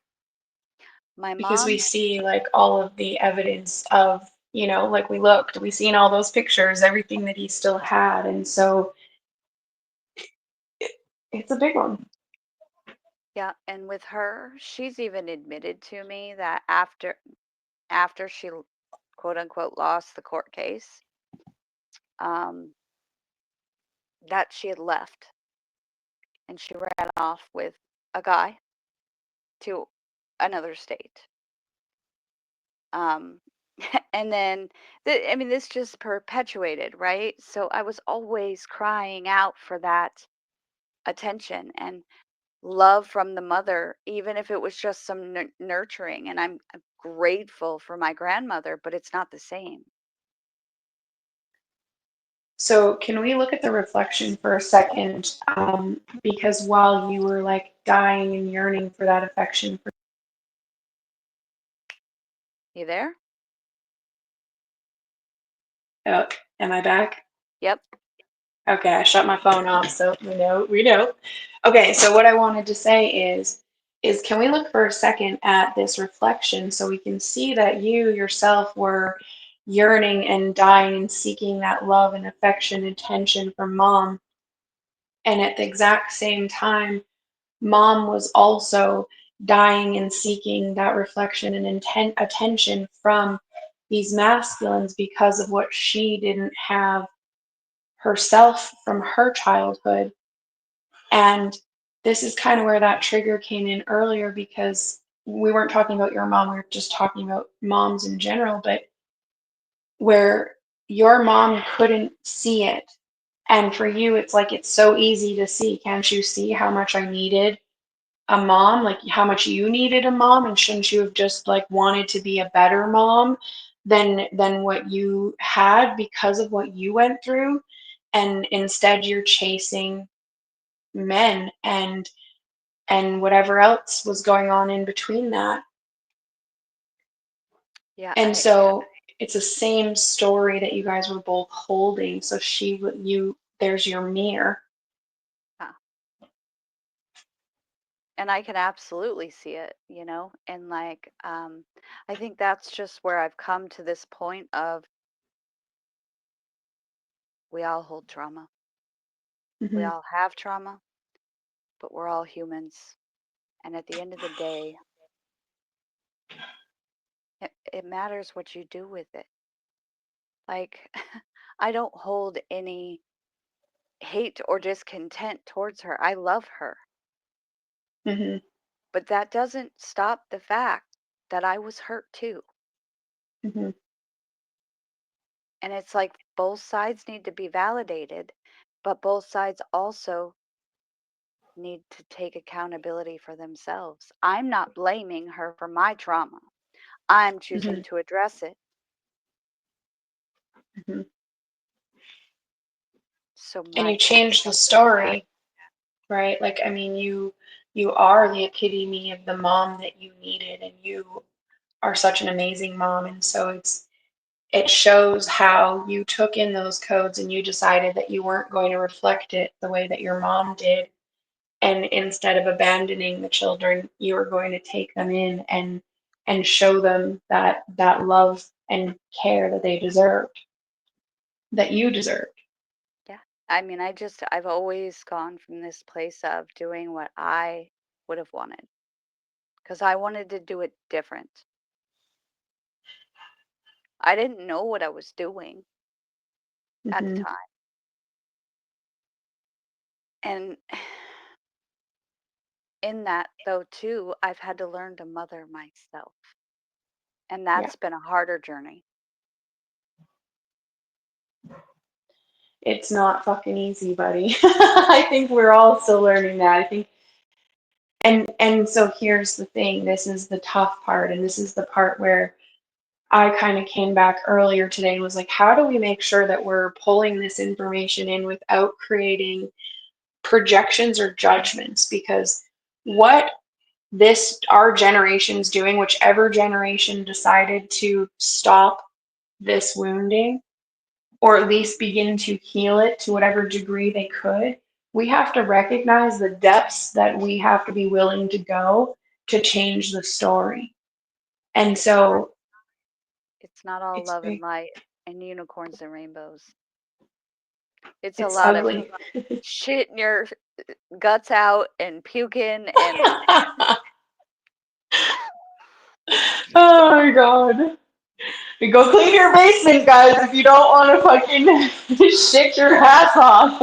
A: My
B: Because we
A: mom,
B: see like all of the evidence of, like we seen all those pictures, everything that he still had, and so it, it's a big one.
A: yeah, and with her, she's even admitted to me that after she quote unquote lost the court case, um, that she had left and she ran off with a guy to another state. Um, and then, I mean, this just perpetuated, right? So I was always crying out for that attention and love from the mother, even if it was just some nurturing. And I'm grateful for my grandmother, but it's not the same.
B: So can we look at the reflection for a second? Because while you were like dying and yearning for that affection,
A: You there?
B: oh, am I back?
A: Yep.
B: Okay, I shut my phone off, so we know. Okay, so what I wanted to say is can we look for a second at this reflection so we can see that you yourself were yearning and dying and seeking that love and affection and attention from mom, and at the exact same time, mom was also dying and seeking that reflection and attention from these masculines because of what she didn't have herself from her childhood. And this is kind of where that trigger came in earlier, because we weren't talking about your mom, we were just talking about moms in general, but where your mom couldn't see it. And for you, it's like it's so easy to see. Can't you see how much I needed a mom? Like how much you needed a mom, and shouldn't you have just like wanted to be a better mom than what you had because of what you went through? And instead you're chasing men and whatever else was going on in between that.
A: Yeah,
B: And so it's the same story that you guys were both holding. So there's your mirror.
A: yeah. And I can absolutely see it, and like, I think that's just where I've come to this point of we all hold trauma. We
B: Hmm.
A: all have trauma, but we're all humans. And at the end of the day, it matters what you do with it. Like, I don't hold any hate or discontent towards her. I love her.
B: Hmm.
A: But that doesn't stop the fact that I was hurt too.
B: Hmm.
A: And it's like both sides need to be validated, but both sides also need to take accountability for themselves. I'm not blaming her for my trauma. I'm choosing
B: Hmm.
A: to address it.
B: Hmm.
A: So
B: And
A: my
B: you change the
A: perspective of that.
B: story, right? Like, I mean, you are the epitome of the mom that you needed, and you are such an amazing mom. And so it shows how you took in those codes and you decided that you weren't going to reflect it the way that your mom did. And instead of abandoning the children, you were going to take them in and show them that love and care that they deserved, that you deserved.
A: Yeah. I mean, I've always gone from this place of doing what I would have wanted because I wanted to do it different. I didn't know what I was doing at the
B: Hmm.
A: time. And in that, though, too, I've had to learn to mother myself. And
B: Yeah,
A: that's been a harder journey.
B: it's not fucking easy, buddy. I think we're all still learning that. I think, and so here's the thing. This is the tough part, and this is the part where I kind of came back earlier today and was like, how do we make sure that we're pulling this information in without creating projections or judgments? Because what this our generation's doing, whichever generation decided to stop this wounding or at least begin to heal it to whatever degree they could, we have to recognize the depths that we have to be willing to go to change the story. And
A: It's not
B: so
A: it's not all
B: it's
A: love and
B: big,
A: light and unicorns and rainbows. It's a
B: it's
A: lot of
B: ugly.
A: shitting your guts out and puking and
B: Oh my god. Go clean your basement, guys, if you don't want to fucking shit your ass off.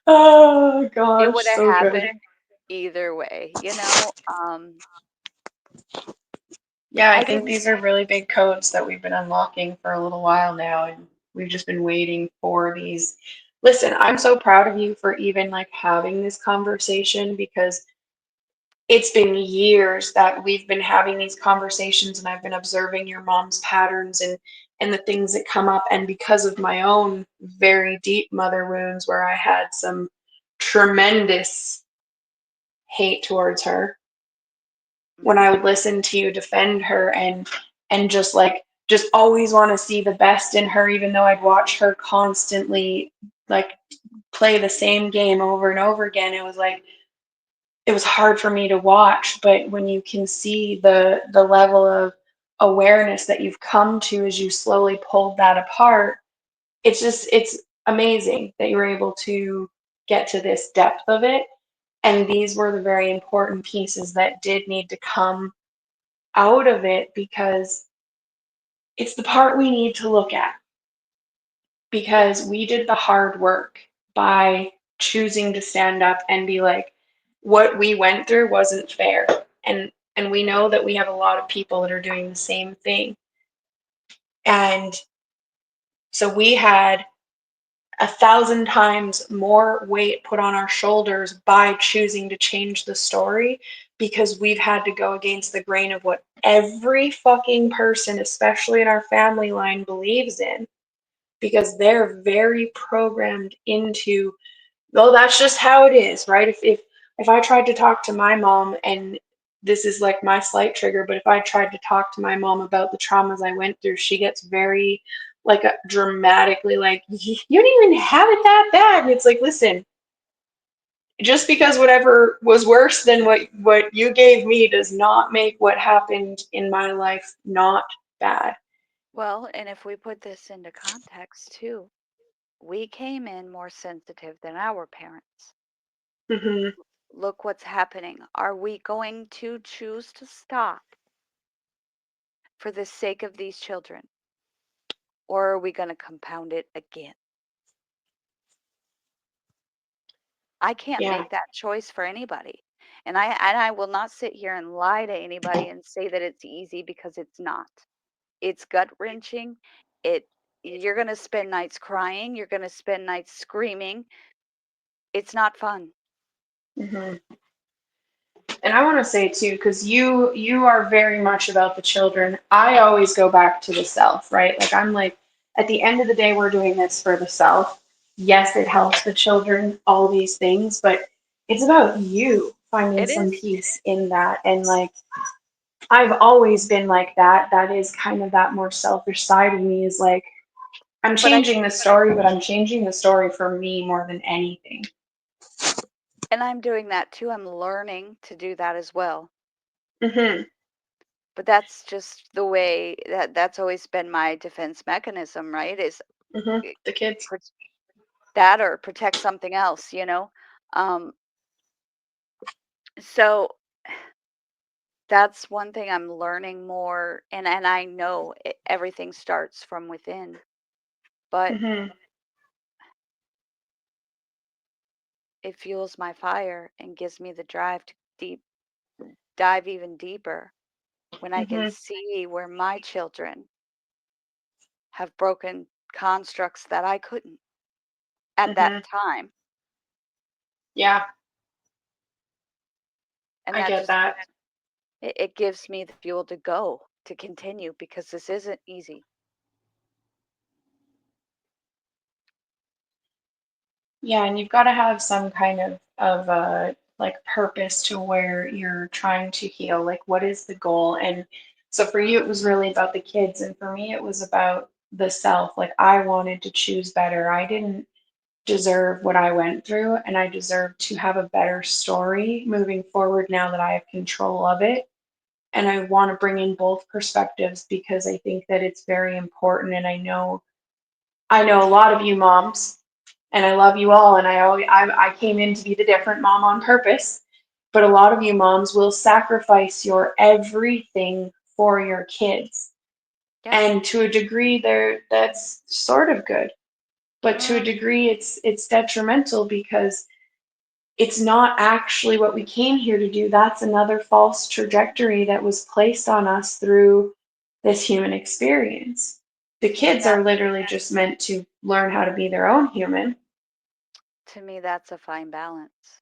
B: Oh
A: it would
B: gosh,
A: have
B: so good.
A: happened either way, you know?
B: Yeah, I
A: I
B: think
A: didn't
B: these are really big codes that we've been unlocking for a little while now, and we've just been waiting for these. Listen, I'm so proud of you for even like having this conversation because it's been years that we've been having these conversations and I've been observing your mom's patterns and the things that come up, and because of my own very deep mother wounds where I had some tremendous hate towards her, when I
A: Mhm.
B: would listen to you defend her and just like just always want to see the best in her, even though I'd watch her constantly like play the same game over and over again, it was like it was hard for me to watch. But when you can see the level of awareness that you've come to as you slowly pulled that apart, it's amazing that you were able to get to this depth of it. And these were the very important pieces that did need to come out of it because it's the part we need to look at,
A: Yeah.
B: because we did the hard work by choosing to stand up and be like, what we went through wasn't fair. And we know that we have a lot of people that are doing the same thing. And so we had 1,000 times more weight put on our shoulders by choosing to change the story, because we've had to go against the grain of what every fucking person, especially in our family line, believes in, because they're very programmed into, well, that's just how it is, right? If I tried to talk to my mom, and this is like my slight trigger, but if I tried to talk to my mom about the traumas I went through, she gets very like dramatically like, you don't even have it that bad. And it's like, listen, just because whatever was worse than what you gave me does not make what happened in my life not bad.
A: Well, and if we put this into context too, we came in more sensitive than our parents.
B: Hmm.
A: Look what's happening. Are we going to choose to stop for the sake of these children? Or are we going to compound it again? I can't
B: Yeah.
A: make that choice for anybody. And I will not sit here and lie to anybody and say that it's easy, because it's not. It's gut wrenching. It You're going to spend nights crying, you're going to spend nights screaming. It's not fun.
B: Hmm. And I want to say too, because you are very much about the children. I always go back to the self, right? Like I'm like, at the end of the day, we're doing this for the self. Yes, it helps the children, all these things, but it's about you finding
A: It
B: some
A: is.
B: peace in that. And like, I've always been like that. That is kind of that more selfish side of me is like, I'm
A: But I
B: changing the story, but I'm changing the story for me more than anything.
A: and I'm doing that too. I'm learning to do that as well.
B: Hmm.
A: But that's just the way that's always been my defense mechanism, right? Is
B: Hmm.
A: eh,
B: The kids.
A: pr- that or protect something else, you know? Um, so that's one thing I'm learning more, and I know everything starts from within, but
B: Hmm.
A: it fuels my fire and gives me the drive to dive even deeper when I can
B: Hmm.
A: see where my children have broken constructs that I couldn't at that
B: Hmm.
A: time.
B: Yeah,
A: And
B: I
A: that
B: get
A: just
B: that.
A: it gives me the fuel to go, to continue because this isn't easy.
B: Yeah, and you've got to have some kind of like purpose to where you're trying to heal. Like, what is the goal? And so for you, it was really about the kids, and for me, it was about the self. Like, I wanted to choose better. I didn't deserve what I went through, and I deserve to have a better story moving forward now that I have control of it. And I want to bring in both perspectives because I think that it's very important. And I know a lot of you moms, and I love you all. And I came in to be the different mom on purpose. But a lot of you moms will sacrifice your everything for your kids,
A: Yep.
B: and to a degree, that's sort of good. But to a
A: Mm,
B: degree, it's detrimental because it's not actually what we came here to do. That's another false trajectory that was placed on us through this human experience. The kids
A: that
B: are literally just meant to learn how to be their own human.
A: to me that's a fine balance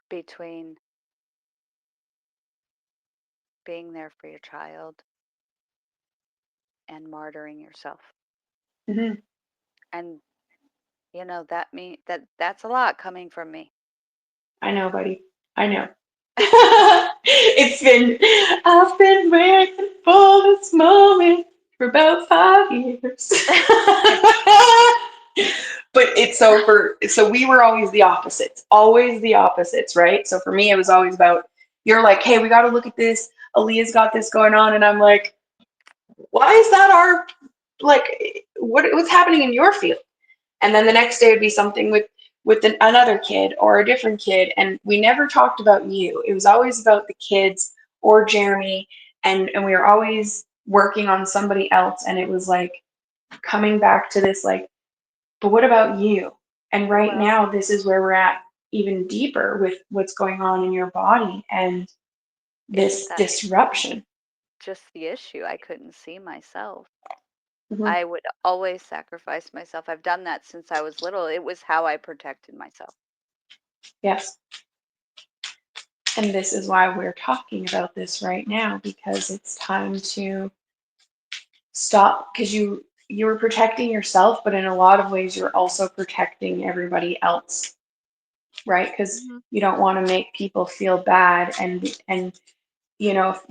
A: between being there for your child and martyring yourself.
B: Hmm.
A: And that's a lot coming from me.
B: I know, buddy. I know. I've been waiting for this moment for about 5 years. But it's so we were always the opposites, right? So for me, it was always about you're like, hey, we got to look at this. Aaliyah's got this going on, and I'm like, why is that our like what's happening in your field? And then the next day would be something with another kid or a different kid, and we never talked about you. It was always about the kids or Jeremy, and we were always working on somebody else, and it was like coming back to this like, but what about you? And right
A: Well,
B: now, this is where we're at even deeper with what's going on in your body and
A: isn't
B: this
A: that
B: disruption.
A: just the issue? I couldn't see myself.
B: Hmm.
A: I would always sacrifice myself. I've done that since I was little. It was how I protected myself.
B: Yes. And this is why we're talking about this right now, because it's time to stop, because you were protecting yourself, but in a lot of ways you're also protecting everybody else, right? Because
A: Mhm.
B: you don't want to make people feel bad, and if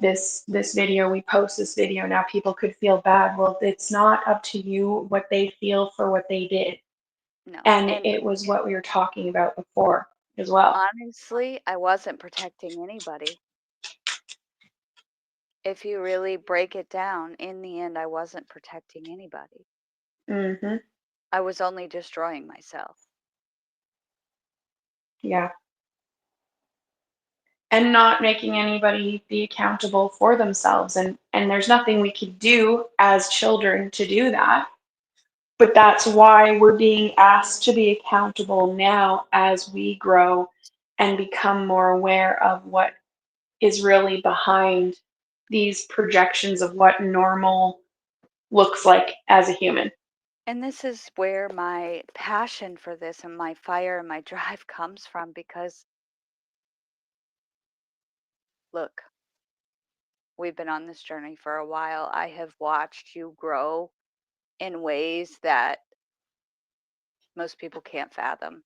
B: this video, we post this video now, people could feel bad. Well, it's not up to you what they feel for what they did.
A: No.
B: And
A: And
B: it was what we were talking about before as well.
A: honestly, I wasn't protecting anybody. If you really break it down, in the end, I wasn't protecting anybody.
B: Hmm.
A: I was only destroying myself.
B: Yeah. And not making anybody be accountable for themselves, and there's nothing we could do as children to do that, but that's why we're being asked to be accountable now as we grow and become more aware of what is really behind these projections of what normal looks like as a human.
A: And this is where my passion for this and my fire and my drive comes from because, look, we've been on this journey for a while. I have watched you grow in ways that most people can't fathom.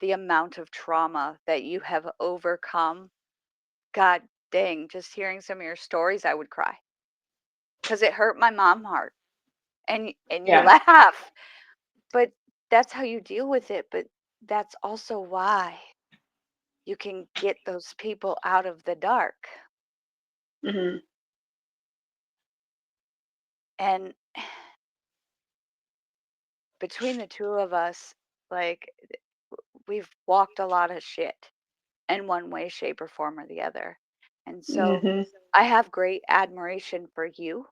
A: The amount of trauma that you have overcome. God dang, just hearing some of your stories, I would cry because it hurt my mom heart. And you
B: Yeah.
A: laugh, but that's how you deal with it. But that's also why you can get those people out of the dark.
B: Mhm.
A: And between the two of us, like we've walked a lot of shit in one way, shape, or form or the other. And so
B: Mhm.
A: I have great admiration for you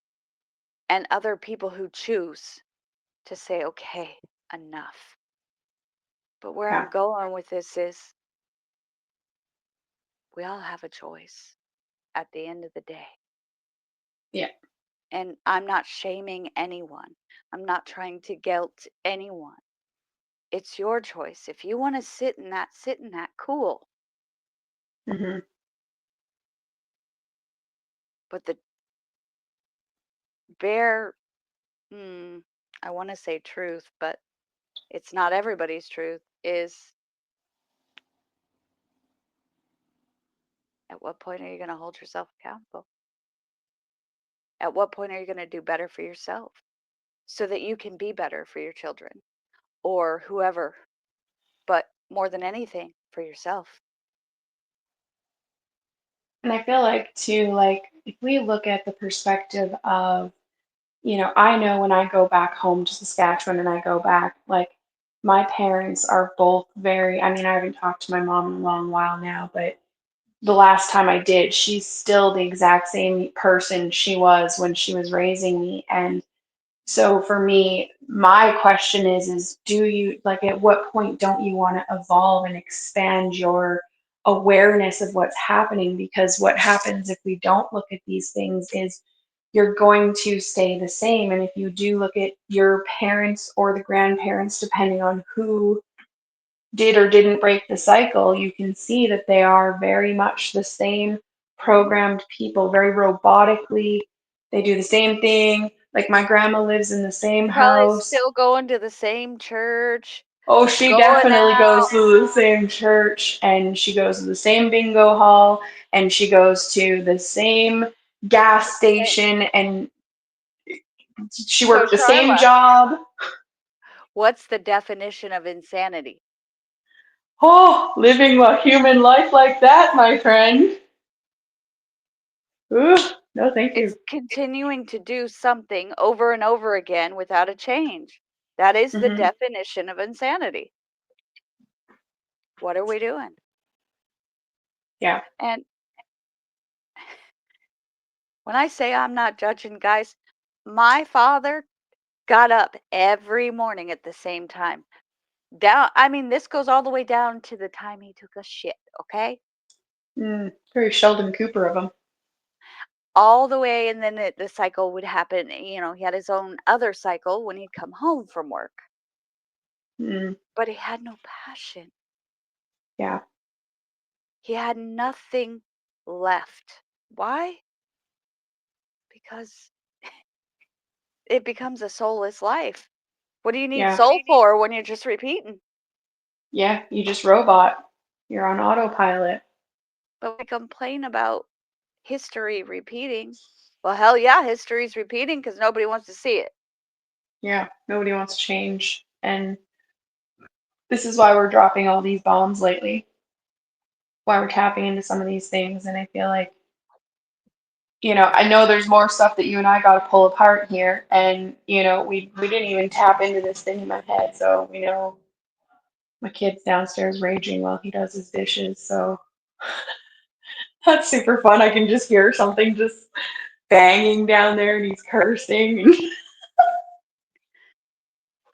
A: and other people who choose to say, okay, enough. But where
B: Yeah.
A: I'm going with this is we all have a choice at the end of the day.
B: Yeah.
A: And I'm not shaming anyone, I'm not trying to guilt anyone. It's your choice. If you want to sit in that, cool.
B: Mhm.
A: But the bare, hmm, I want to say truth, but it's not everybody's truth, is at what point are you going to hold yourself accountable? At what point are you going to do better for yourself so that you can be better for your children or whoever, but more than anything, for yourself?
B: And I feel like too, like if we look at the perspective of, I know when I go back home to Saskatchewan and I go back, like my parents are both very, I mean, I haven't talked to my mom in a long while now, but the last time I did, she's still the exact same person she was when she was raising me. And so for me, my question is do you, like, at what point don't you want to evolve and expand your awareness of what's happening? Because what happens if we don't look at these things is you're going to stay the same. And if you do look at your parents or the grandparents, depending on who did or didn't break the cycle, you can see that they are very much the same programmed people, very robotically. They do the same thing. Like my grandma lives in the same
A: They're probably
B: house.
A: still going to the same church,
B: Oh, she
A: going
B: definitely goes
A: out.
B: to the same church and she goes to the same bingo hall and she goes to the same gas
A: Hey,
B: station and she
A: so,
B: worked the same
A: Charla,
B: job.
A: what's the definition of insanity?
B: Oh, living a human life like that, my friend. Ooh, no, thank
A: It's
B: you.
A: continuing to do something over and over again without a change. That is the
B: Hmm.
A: definition of insanity. What are we doing?
B: Yeah.
A: And when I say I'm not judging, guys, my father got up every morning at the same time. Down, I mean, this goes all the way down to the time he took a shit, okay?
B: Very Sheldon Cooper of him.
A: All the way, and then the cycle would happen. He had his own other cycle when he'd come home from work,
B: Mm,
A: but he had no passion.
B: yeah.
A: He had nothing left. Why? Because it becomes a soulless life. What do you need
B: Yeah.
A: soul for when you're just repeating?
B: Yeah. You just robot. You're on autopilot.
A: But we complain about history repeating. Well, hell yeah, history's repeating because nobody wants to see it.
B: Yeah. Nobody wants to change. And this is why we're dropping all these bombs lately. Why we're tapping into some of these things. And I feel like, I know there's more stuff that you and I got to pull apart here. And, we didn't even tap into this thing in my head. So, my kid's downstairs raging while he does his dishes. So that's super fun. I can just hear something just banging down there and he's cursing.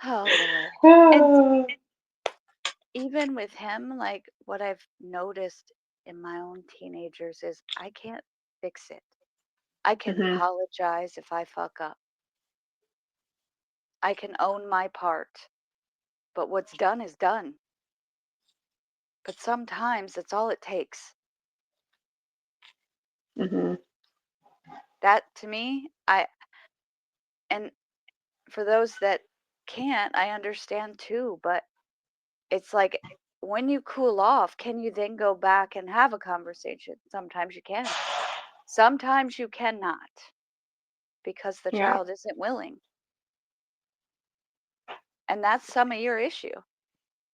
A: Oh, Lord. And
B: And
A: even with him, like what I've noticed in my own teenagers is I can't fix it. I can
B: hmm.
A: apologize if I fuck up. I can own my part. But what's done is done. But sometimes that's all it takes.
B: Hmm.
A: That to me, and for those that can't, I understand too, but it's like when you cool off, can you then go back and have a conversation? Sometimes you can. Sometimes you cannot because the
B: Yeah,
A: child isn't willing. And that's some of your issue.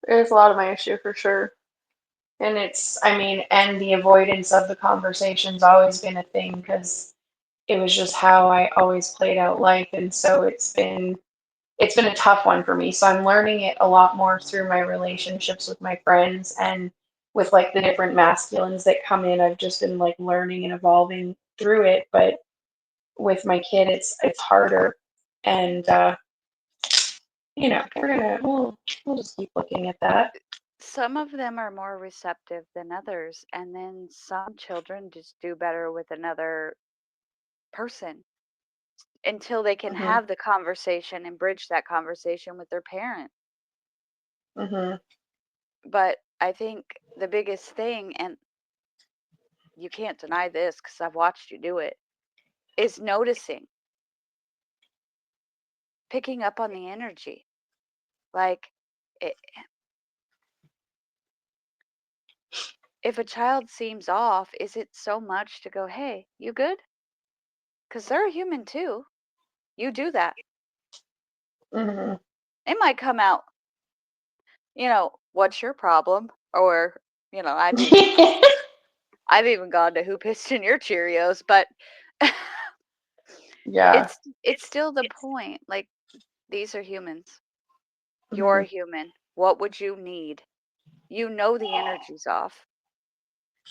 B: it's a lot of my issue for sure. And I mean, and the avoidance of the conversation's always been a thing because it was just how I always played out life. And so it's been a tough one for me. So I'm learning it a lot more through my relationships with my friends and with like the different masculines that come in. I've just been like learning and evolving through it. But with my kid, it's harder. And we'll just keep looking at that.
A: Some of them are more receptive than others, and then some children just do better with another person until they can
B: Mhm.
A: have the conversation and bridge that conversation with their parent.
B: Mhm.
A: But I think the biggest thing, and you can't deny this because I've watched you do it, is noticing, picking up on the energy. Like, I if a child seems off, is it so much to go, hey, you good? Because they're a human too. You do that.
B: Mhm.
A: It might come out, what's your problem? Or, I've even gone to who pissed in your Cheerios, but
B: Yeah.
A: it's still the point. Like, these are humans. You're
B: Mhm.
A: human. What would you need? You know the energy's off.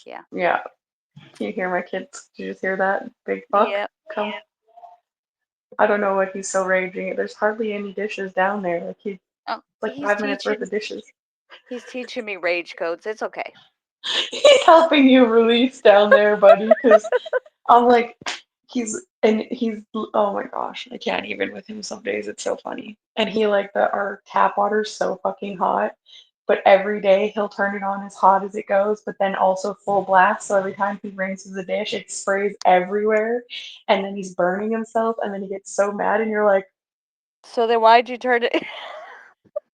A: Yeah.
B: Yeah. Can you hear my kids? Did you just hear that? Big fuck.
A: Yep.
B: Come. I don't know what he's so raging at. There's hardly any dishes down there. Like he's
A: Oh,
B: like 5 minutes worth of dishes.
A: he's teaching me rage codes. It's okay.
B: He's helping you release down there, buddy, because I'm like, he's oh my gosh, I can't even with him some days. It's so funny. And he like our tap water's so fucking hot, but every day he'll turn it on as hot as it goes, but then also full blast. So every time he rinses a dish, it sprays everywhere, and then he's burning himself, and then he gets so mad, and you're like,
A: So then why'd you turn it?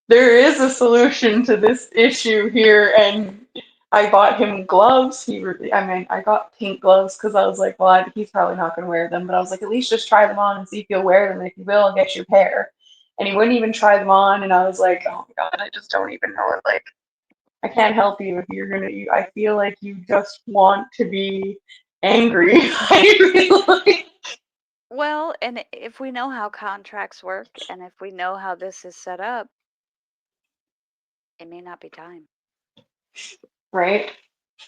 B: there is a solution to this issue here, and I bought him gloves. I got pink gloves because I was like, well, he's probably not going to wear them, but I was like, at least just try them on and see if you'll wear them. And if you will, I'll get you a pair. And he wouldn't even try them on, and I was like, oh my god, I just don't even know it. Like, I can't help you if you're gonna. I feel like you just want to be angry. I really.
A: Well, and if we know how contracts work and if we know how this is set up, it may not be time.
B: Right?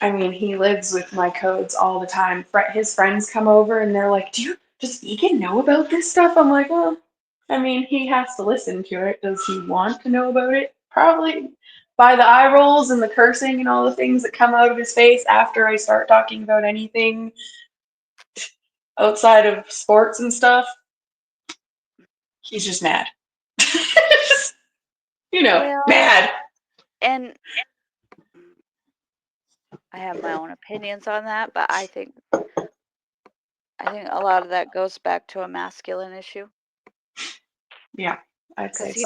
B: I mean, he lives with my codes all the time. His friends come over and they're like, does Egan know about this stuff? I'm like, well, I mean, he has to listen to it. Does he want to know about it? Probably by the eye rolls and the cursing and all the things that come out of his face after I start talking about anything outside of sports and stuff. He's just mad.
A: Well,
B: Mad.
A: and I have my own opinions on that, but I think a lot of that goes back to a masculine issue
B: Yeah, I'd
A: because
B: say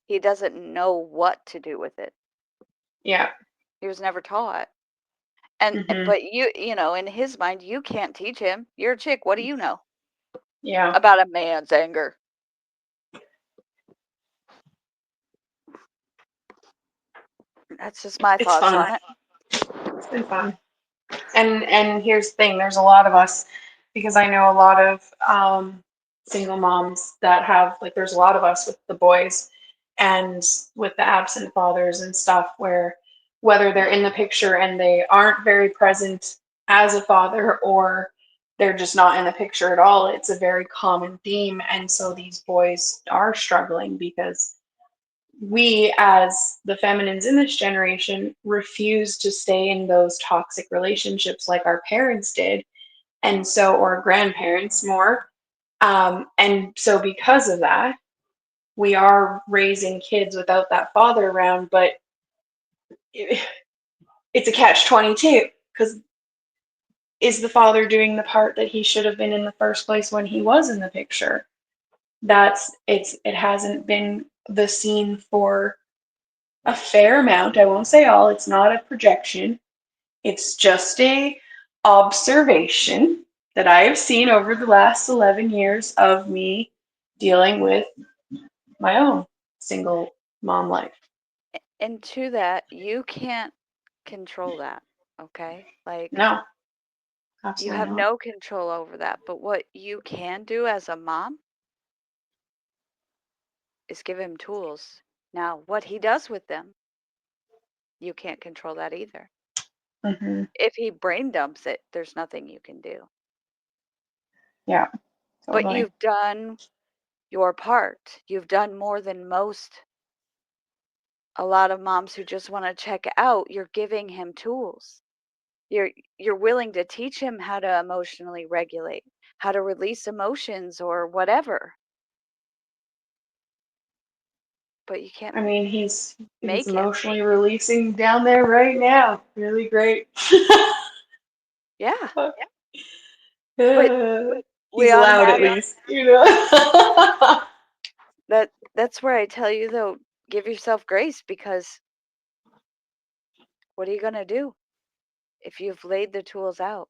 A: he
B: so.
A: doesn't know what to do with it.
B: Yeah.
A: He was never taught. And
B: Hmm.
A: but in his mind, you can't teach him. You're a chick. What do you know
B: Yeah.
A: about a man's anger? That's just my
B: It's
A: thoughts
B: fun.
A: on it.
B: It's been fun. And here's the thing, there's a lot of us because I know a lot of single moms that have like there's a lot of us with the boys and with the absent fathers and stuff where whether they're in the picture and they aren't very present as a father or they're just not in the picture at all, it's a very common theme. And so these boys are struggling because we as the feminines in this generation refuse to stay in those toxic relationships like our parents did, and so or grandparents more, and so because of that we are raising kids without that father around, but it, it's a catch 22 because is the father doing the part that he should have been in the first place when he was in the picture? it hasn't been the scene for a fair amount. I won't say all, it's not a projection. It's just a observation that I have seen over the last 11 years of me dealing with my own single mom life.
A: And to that, you can't control that, okay? Like,
B: No,
A: you
B: absolutely
A: have
B: not.
A: no control over that. But what you can do as a mom is give him tools. Now, what he does with them, you can't control that either.
B: Hmm.
A: If he brain dumps it, there's nothing you can do.
B: Yeah,
A: But
B: totally.
A: you've done your part. You've done more than most. A lot of moms who just want to check out, you're giving him tools. You're you're willing to teach him how to emotionally regulate, how to release emotions or whatever. But you can't
B: I mean, he's
A: make him.
B: emotionally releasing down there right now. Really great.
A: Yeah.
B: Yeah.
A: But we
B: He's loud at
A: automatic
B: least, you know.
A: that's where I tell you though, give yourself grace because what are you going to do if you've laid the tools out?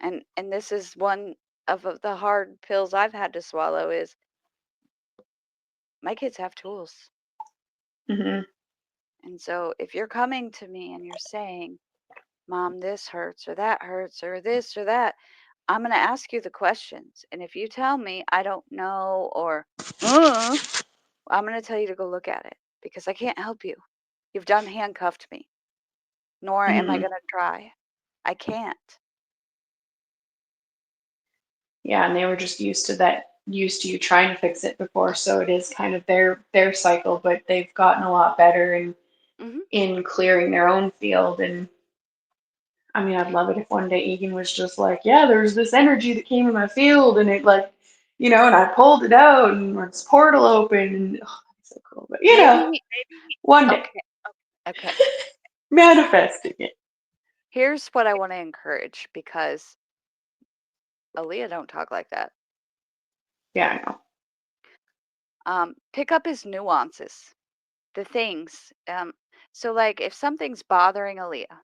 A: And this is one of the hard pills I've had to swallow is my kids have tools.
B: Hmm.
A: And so if you're coming to me and you're saying, "Mom, this hurts or this or that," I'm going to ask you the questions. And if you tell me I don't know or uh, I'm going to tell you to go look at it because I can't help you. You've done handcuffed me, nor am I
B: Hmm.
A: going to try. I can't.
B: Yeah, and they were just used to you trying to fix it before, so it is kind of their cycle, but they've gotten a lot better
A: Hmm.
B: in clearing their own field. And I mean, I'd love it if one day Egan was just like, yeah, there's this energy that came in my field, and it like, and I pulled it out, and this portal opened, and oh, that's so cool. But
A: Maybe,
B: one day
A: okay, okay.
B: manifesting it.
A: Here's what I want to encourage because Aaliyah don't talk like that.
B: Yeah, I know.
A: Pick up his nuances, the things. So like if something's bothering Aaliyah,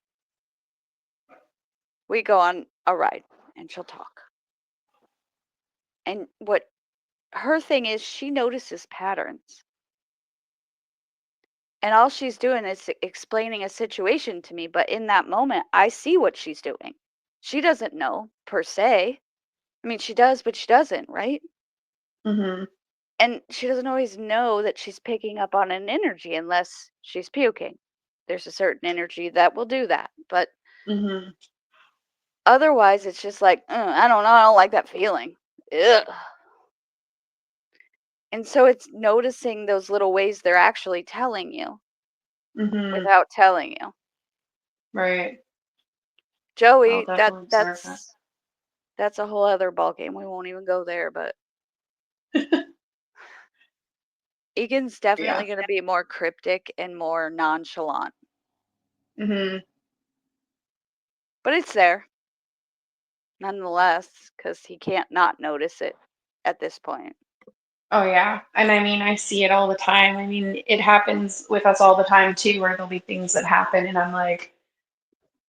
A: we go on a ride and she'll talk. And what her thing is, she notices patterns. And all she's doing is explaining a situation to me, but in that moment, I see what she's doing. She doesn't know per se. I mean, she does, but she doesn't, right?
B: Hmm.
A: And she doesn't always know that she's picking up on an energy unless she's puking. There's a certain energy that will do that. But
B: Hmm.
A: otherwise, it's just like, I don't know. I don't like that feeling. Ugh. And so it's noticing those little ways they're actually telling you
B: Hmm.
A: without telling you.
B: Right. I'll
A: Joey,
B: definitely observe that.
A: that's a whole other ballgame. We won't even go there, but Egan's
B: Yeah.
A: definitely going to be more cryptic and more nonchalant.
B: Hmm.
A: But it's there nonetheless because he can't not notice it at this point.
B: Oh yeah. And I mean, I see it all the time. I mean, it happens with us all the time too, where there'll be things that happen and I'm like,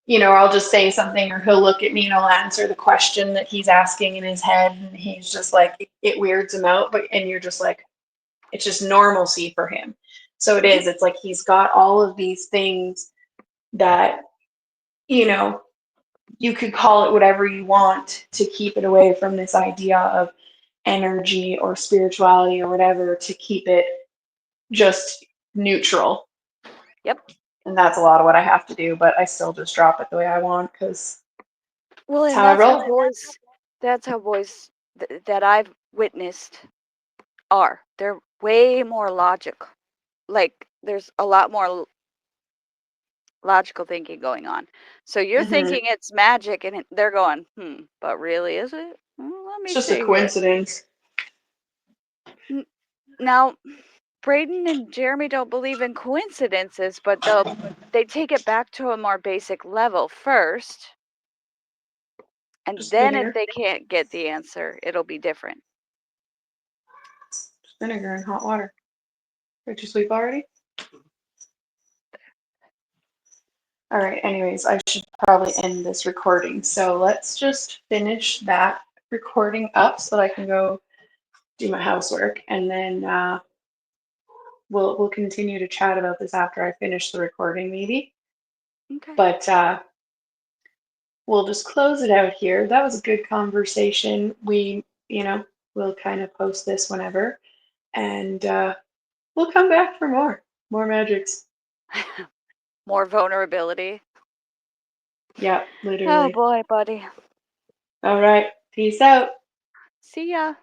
B: I'll just say something or he'll look at me and I'll answer the question that he's asking in his head and he's just like it weirds him out, but and you're just like it's just normalcy for him. So it
A: Hmm.
B: is. It's like he's got all of these things that, you know, you could call it whatever you want to keep it away from this idea of energy or spirituality or whatever to keep it just neutral.
A: Yep.
B: And that's a lot of what I have to do, but I still just drop it the way I want because
A: Well,
B: it's
A: and
B: how I roll.
A: that's how boys that I've witnessed are. They're way more logical. Like there's a lot more logical thinking going on. So you're
B: Hmm.
A: thinking it's magic, and they're going, but really, is it? Let
B: It's
A: me
B: just a
A: see here.
B: coincidence.
A: N- Now, Braden and Jeremy don't believe in coincidences, but they take it back to a more basic level first, and
B: Just
A: then if
B: linear.
A: they can't get the answer, it'll be different.
B: vinegar and hot water. Did you sleep already? All right, anyways, I should probably end this recording. So let's just finish that recording up so that I can go do my housework, and then we'll continue to chat about this after I finish the recording, maybe.
A: Okay.
B: But we'll just close it out here. That was a good conversation. We'll kind of post this whenever, and we'll come back for more magics.
A: More vulnerability.
B: Yeah,
A: Oh
B: literally.
A: boy, buddy.
B: All right, peace out.
A: See ya.